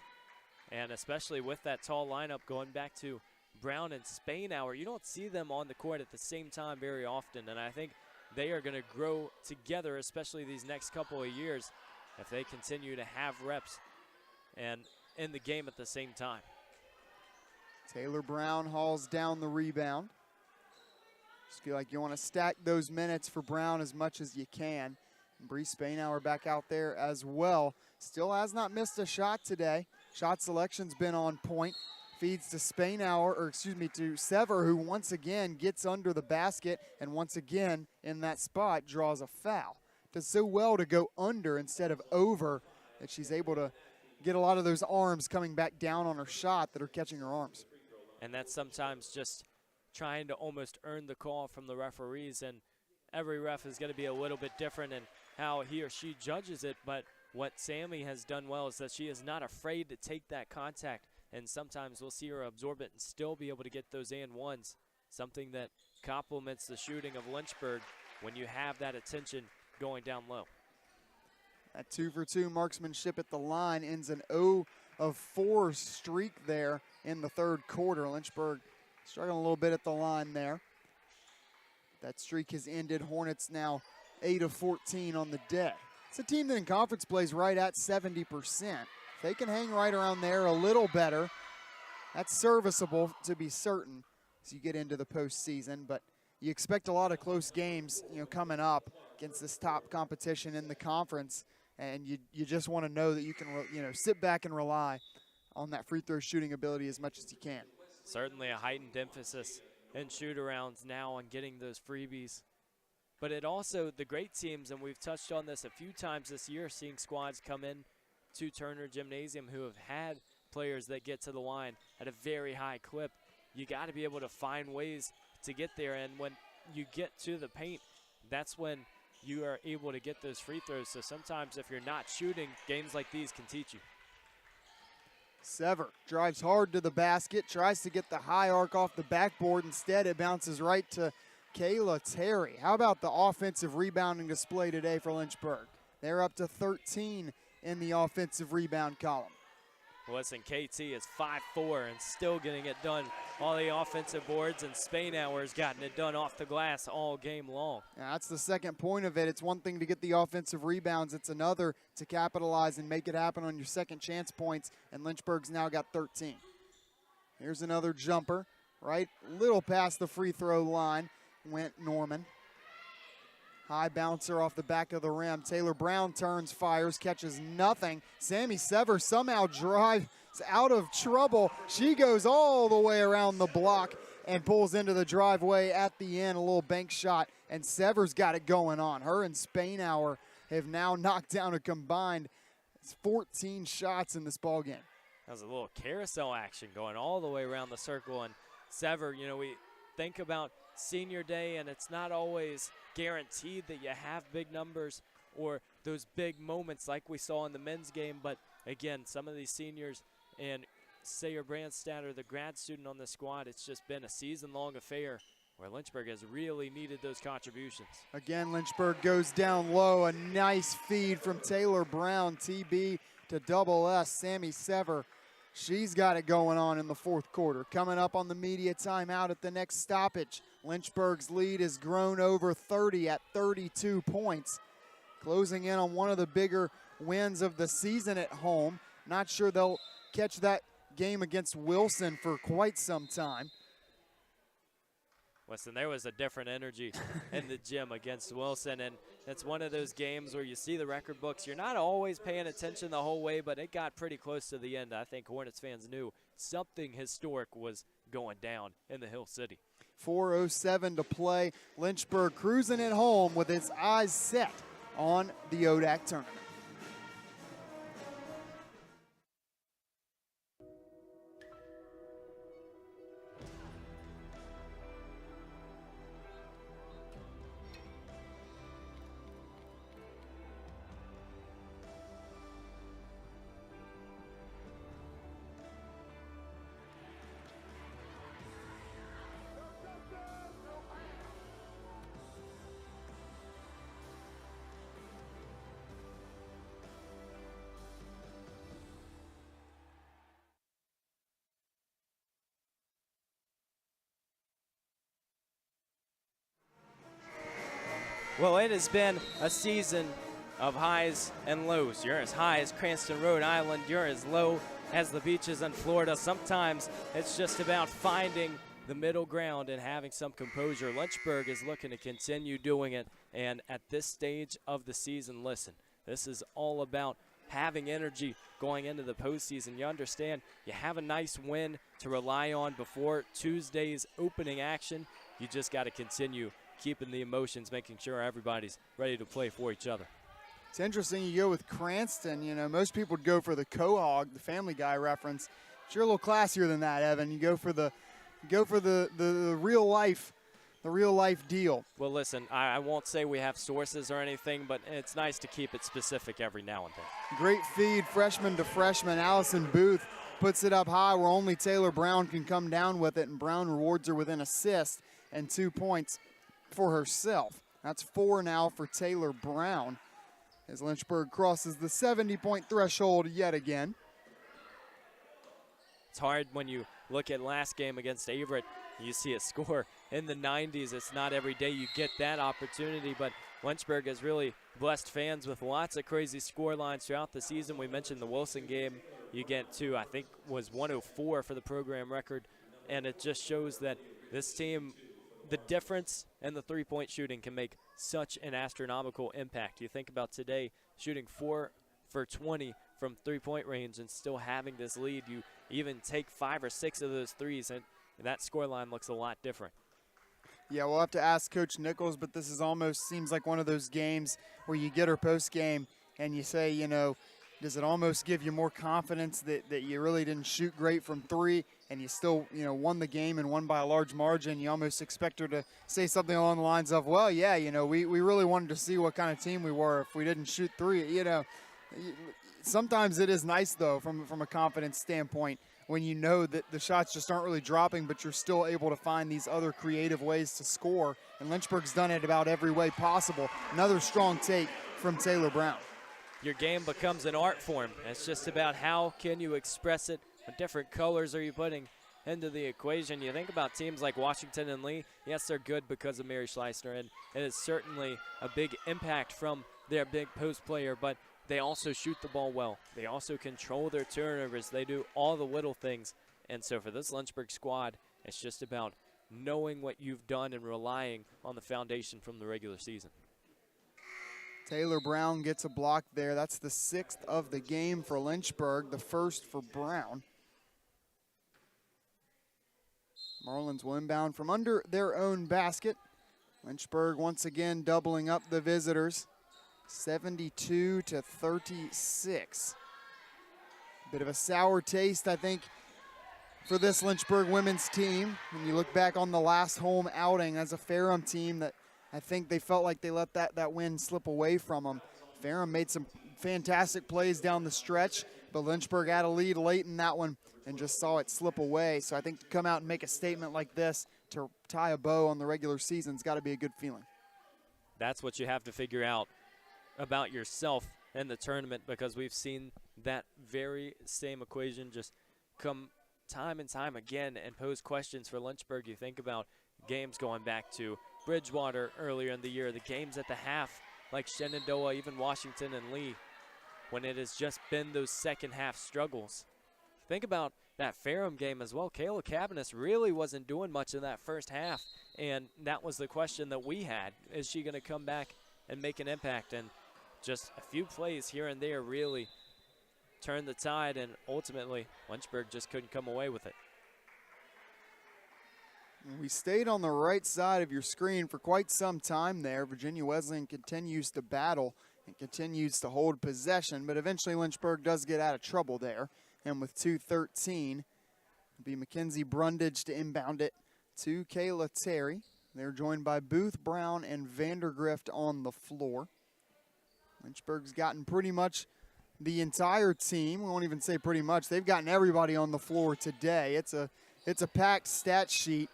And especially with that tall lineup going back to Brown and Spainhour, you don't see them on the court at the same time very often. And I think they are going to grow together, especially these next couple of years, if they continue to have reps and in the game at the same time. Taylor Brown hauls down the rebound. Just feel like you want to stack those minutes for Brown as much as you can. And Bree Spainhour back out there as well. Still has not missed a shot today. Shot selection's been on point. Feeds to to Sever, who once again gets under the basket and once again in that spot draws a foul. Does so well to go under instead of over that she's able to get a lot of those arms coming back down on her shot that are catching her arms. And that's sometimes just trying to almost earn the call from the referees, and every ref is going to be a little bit different in how he or she judges it, but what Sammy has done well is that she is not afraid to take that contact, and sometimes we'll see her absorb it and still be able to get those and ones, something that complements the shooting of Lynchburg when you have that attention going down low. That 2-for-2 marksmanship at the line ends an 0 of 4 streak there in the third quarter. Lynchburg struggling a little bit at the line there. That streak has ended. Hornets now 8 of 14 on the day. It's a team that in conference plays right at 70%. If they can hang right around there a little better, that's serviceable to be certain as you get into the postseason. But you expect a lot of close games, coming up against this top competition in the conference. And you just want to know that you can, sit back and rely on that free throw shooting ability as much as you can. Certainly a heightened emphasis in shoot-arounds now on getting those freebies. But it also, the great teams, and we've touched on this a few times this year, seeing squads come in to Turner Gymnasium who have had players that get to the line at a very high clip. You got to be able to find ways to get there, and when you get to the paint, that's when you are able to get those free throws. So sometimes if you're not shooting, games like these can teach you. Sever drives hard to the basket, tries to get the high arc off the backboard. Instead, it bounces right to Kayla Terry. How about the offensive rebounding display today for Lynchburg? They're up to 13 in the offensive rebound column. Listen, KT is 5'4" and still getting it done on the offensive boards, and Spainhour has gotten it done off the glass all game long. Yeah, that's the second point of it. It's one thing to get the offensive rebounds. It's another to capitalize and make it happen on your second chance points, and Lynchburg's now got 13. Here's another jumper, right? Little past the free throw line went Norman. High bouncer off the back of the rim. Taylor Brown turns, fires, catches nothing. Sammy Sever somehow drives out of trouble. She goes all the way around the block and pulls into the driveway at the end. A little bank shot, and Sever's got it going on. Her and Spainhour have now knocked down a combined 14 shots in this ball game. That was a little carousel action going all the way around the circle, and Sever, we think about senior day, and it's not always guaranteed that you have big numbers or those big moments like we saw in the men's game. But again, some of these seniors, and Sayer Brandstad, the grad student on the squad, it's just been a season-long affair where Lynchburg has really needed those contributions. Again, Lynchburg goes down low. A nice feed from Taylor Brown, TB to double S. Sammy Sever, she's got it going on in the fourth quarter. Coming up on the media timeout at the next stoppage, Lynchburg's lead has grown over 30 at 32 points. Closing in on one of the bigger wins of the season at home. Not sure they'll catch that game against Wilson for quite some time. Listen, there was a different energy in the gym against Wilson, and it's one of those games where you see the record books. You're not always paying attention the whole way, but it got pretty close to the end. I think Hornets fans knew something historic was going down in the Hill City. 4:07 to play. Lynchburg cruising it home with its eyes set on the ODAC tournament. Well, it has been a season of highs and lows. You're as high as Cranston, Rhode Island. You're as low as the beaches in Florida. Sometimes it's just about finding the middle ground and having some composure. Lynchburg is looking to continue doing it. And at this stage of the season, listen, this is all about having energy going into the postseason. You understand you have a nice win to rely on before Tuesday's opening action. You just got to continue keeping the emotions, making sure everybody's ready to play for each other. It's interesting you go with Cranston. You know, most people would go for the Quahog, the Family Guy reference. But you're a little classier than that, Evan. You go for the real life. The real life deal. Well, listen, I won't say we have sources or anything, but it's nice to keep it specific every now and then. Great feed, freshman to freshman. Allison Booth puts it up high where only Taylor Brown can come down with it, and Brown rewards her with an assist and 2 points for herself. That's 4 now for Taylor Brown as Lynchburg crosses the 70-point threshold yet again. It's hard when you look at last game against Averett. You see a score in the 90s. It's not every day you get that opportunity, but Lynchburg has really blessed fans with lots of crazy score lines throughout the season. We mentioned the Wilson game. You get to, I think, was 104 for the program record, and it just shows that this team, the difference in the three-point shooting can make such an astronomical impact. You think about today shooting 4 for 20 from three-point range and still having this lead. You even take 5 or 6 of those threes, and that scoreline looks a lot different. Yeah, we'll have to ask Coach Nichols, but this is almost seems like one of those games where you get her post-game and you say, you know, does it almost give you more confidence that you really didn't shoot great from 3 and you still, you know, won the game and won by a large margin? You almost expect her to say something along the lines of, well, yeah, you know, we really wanted to see what kind of team we were if we didn't shoot 3. You know, sometimes it is nice, though, from a confidence standpoint, when you know that the shots just aren't really dropping, but you're still able to find these other creative ways to score. And Lynchburg's done it about every way possible. Another strong take from Taylor Brown. Your game becomes an art form. It's just about how can you express it, what different colors are you putting into the equation. You think about teams like Washington and Lee. Yes, they're good because of Mary Schleissner, and it is certainly a big impact from their big post player, but they also shoot the ball well. They also control their turnovers. They do all the little things. And so for this Lynchburg squad, it's just about knowing what you've done and relying on the foundation from the regular season. Taylor Brown gets a block there. That's the 6th of the game for Lynchburg, the 1st for Brown. Marlins will inbound from under their own basket. Lynchburg once again doubling up the visitors. 72-36. Bit of a sour taste, I think, for this Lynchburg women's team. When you look back on the last home outing as a Ferrum team that I think they felt like they let that win slip away from them. Ferrum made some fantastic plays down the stretch, but Lynchburg had a lead late in that one and just saw it slip away. So I think to come out and make a statement like this to tie a bow on the regular season's got to be a good feeling. That's what you have to figure out about yourself in the tournament, because we've seen that very same equation just come time and time again and pose questions for Lynchburg. You think about games going back to Bridgewater earlier in the year, the games at the half like Shenandoah, even Washington and Lee, when it has just been those second half struggles. Think about that Ferrum game as well. Kayla Cabanis really wasn't doing much in that first half, and that was the question that we had. Is she going to come back and make an impact? And just a few plays here and there really turned the tide, and ultimately Lynchburg just couldn't come away with it. We stayed on the right side of your screen for quite some time there. Virginia Wesleyan continues to battle and continues to hold possession, but eventually Lynchburg does get out of trouble there. And with 2:13, it'll be Mackenzie Brundage to inbound it to Kayla Terry. They're joined by Booth, Brown, and Vandergrift on the floor. Lynchburg's gotten pretty much the entire team. We won't even say pretty much. They've gotten everybody on the floor today. It's a packed stat sheet,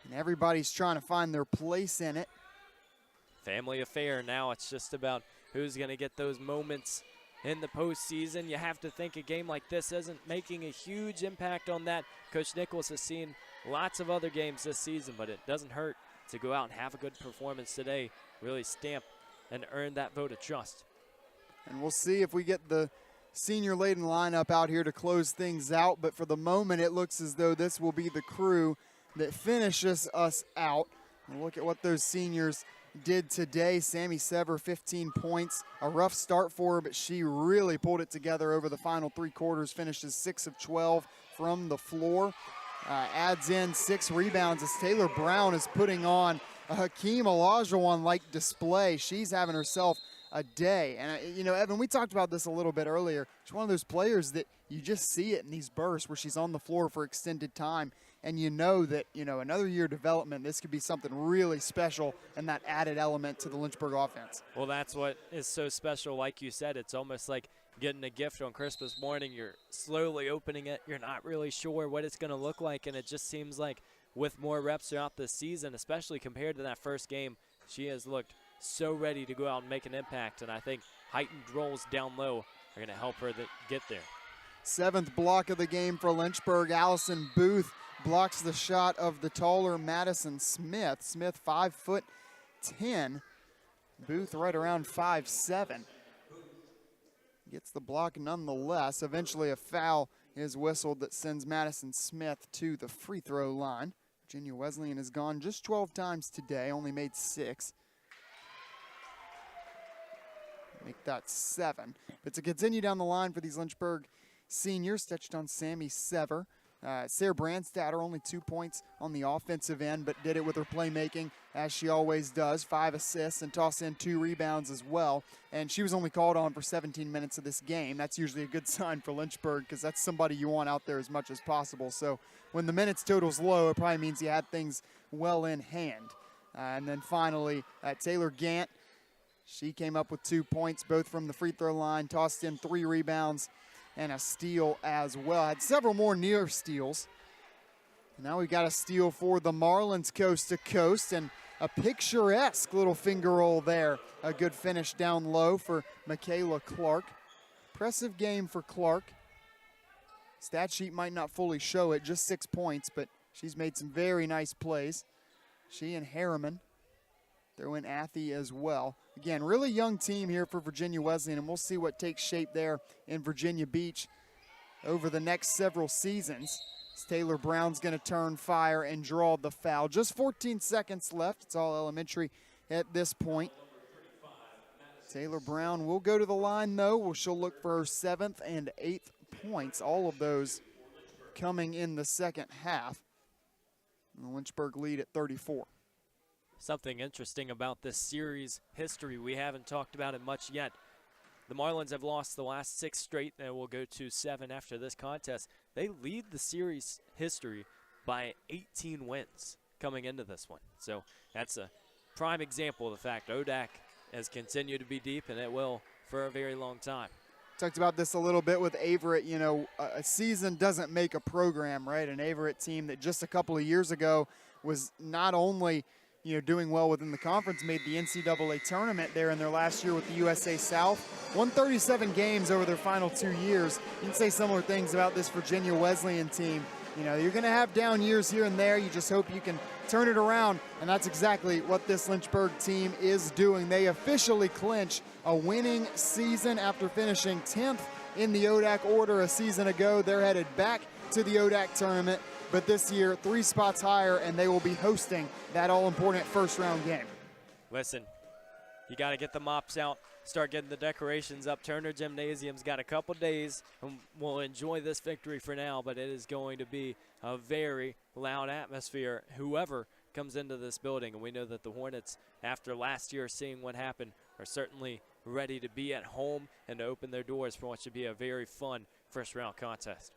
and everybody's trying to find their place in it. Family affair now. It's just about who's going to get those moments in the postseason. You have to think a game like this isn't making a huge impact on that. Coach Nichols has seen lots of other games this season, but it doesn't hurt to go out and have a good performance today, really stamp and earn that vote of trust. And we'll see if we get the senior-laden lineup out here to close things out, but for the moment it looks as though this will be the crew that finishes us out. And look at what those seniors did today. Sammy Sever, 15 points. A rough start for her, but she really pulled it together over the final 3 quarters, finishes 6 of 12 from the floor. Adds in 6 rebounds as Taylor Brown is putting on a Hakeem Olajuwon-like display. She's having herself a day. And, you know, Evan, we talked about this a little bit earlier. She's one of those players that you just see it in these bursts where she's on the floor for extended time. And you know that, you know, another year of development, this could be something really special and that added element to the Lynchburg offense. Well, that's what is so special. Like you said, it's almost like getting a gift on Christmas morning. You're slowly opening it. You're not really sure what it's going to look like, and it just seems like with more reps throughout this season, especially compared to that first game, she has looked so ready to go out and make an impact, and I think heightened rolls down low are going to help her get there. 7th block of the game for Lynchburg. Allison Booth blocks the shot of the taller Madison Smith. Smith 5'10". Booth right around 5'7". Gets the block nonetheless. Eventually a foul is whistled that sends Madison Smith to the free throw line. Virginia Wesleyan has gone just 12 times today, only made 6. Make that 7. But to continue down the line for these Lynchburg seniors, touched on Sammy Sever. Sarah Brandstatter, only 2 points on the offensive end, but did it with her playmaking, as she always does. 5 assists and tossed in 2 rebounds as well. And she was only called on for 17 minutes of this game. That's usually a good sign for Lynchburg because that's somebody you want out there as much as possible. So when the minutes total's low, it probably means you had things well in hand. And then finally, Taylor Gant. She came up with 2 points, both from the free throw line, tossed in 3 rebounds and a steal as well. Had several more near steals. Now we've got a steal for the Marlins coast to coast, and a picturesque little finger roll there. A good finish down low for Michaela Clark. Impressive game for Clark. Stat sheet might not fully show it, just 6 points, but she's made some very nice plays. She and Harriman. Throw in Athey as well. Again, really young team here for Virginia Wesleyan, and we'll see what takes shape there in Virginia Beach over the next several seasons. As Taylor Brown's going to turn fire and draw the foul. Just 14 seconds left. It's all elementary at this point. Taylor Brown will go to the line, though. She'll look for her 7th and 8th points, all of those coming in the second half. And the Lynchburg lead at 34. Something interesting about this series history, we haven't talked about it much yet. The Marlins have lost the last 6 straight, and will go to 7 after this contest. They lead the series history by 18 wins coming into this one. So that's a prime example of the fact ODAC has continued to be deep, and it will for a very long time. Talked about this a little bit with Averett. You know, a season doesn't make a program, right? An Averett team that just a couple of years ago was not only doing well within the conference, made the NCAA tournament there in their last year with the USA South. Won 37 games over their final 2 years. You can say similar things about this Virginia Wesleyan team. You know, you're going to have down years here and there. You just hope you can turn it around, and that's exactly what this Lynchburg team is doing. They officially clinch a winning season after finishing 10th in the ODAC order a season ago. They're headed back to the ODAC tournament, but this year 3 spots higher, and they will be hosting that all-important first-round game. Listen, you got to get the mops out, start getting the decorations up. Turner Gymnasium's got a couple days, and we'll enjoy this victory for now, but it is going to be a very loud atmosphere, whoever comes into this building. And we know that the Hornets, after last year seeing what happened, are certainly ready to be at home and to open their doors for what should be a very fun first-round contest.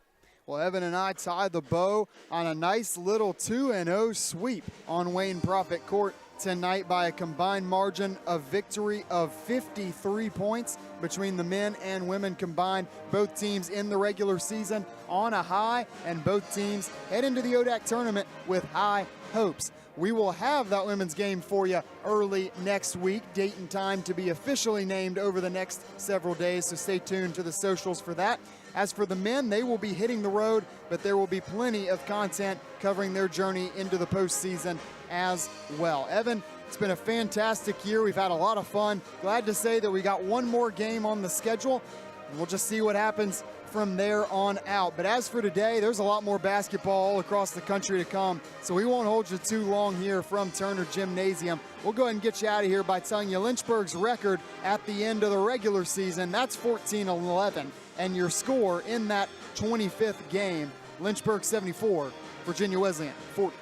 Well, Evan and I tied the bow on a nice little 2-0 sweep on Wayne Prophet Court tonight by a combined margin of victory of 53 points between the men and women combined. Both teams in the regular season on a high, and both teams head into the ODAC tournament with high hopes. We will have that women's game for you early next week. Date and time to be officially named over the next several days, so stay tuned to the socials for that. As for the men, they will be hitting the road, but there will be plenty of content covering their journey into the postseason as well. Evan, it's been a fantastic year. We've had a lot of fun. Glad to say that we got one more game on the schedule. And we'll just see what happens from there on out. But as for today, there's a lot more basketball all across the country to come, so we won't hold you too long here from Turner Gymnasium. We'll go ahead and get you out of here by telling you Lynchburg's record at the end of the regular season, that's 14-11. And your score in that 25th game, Lynchburg 74, Virginia Wesleyan 40.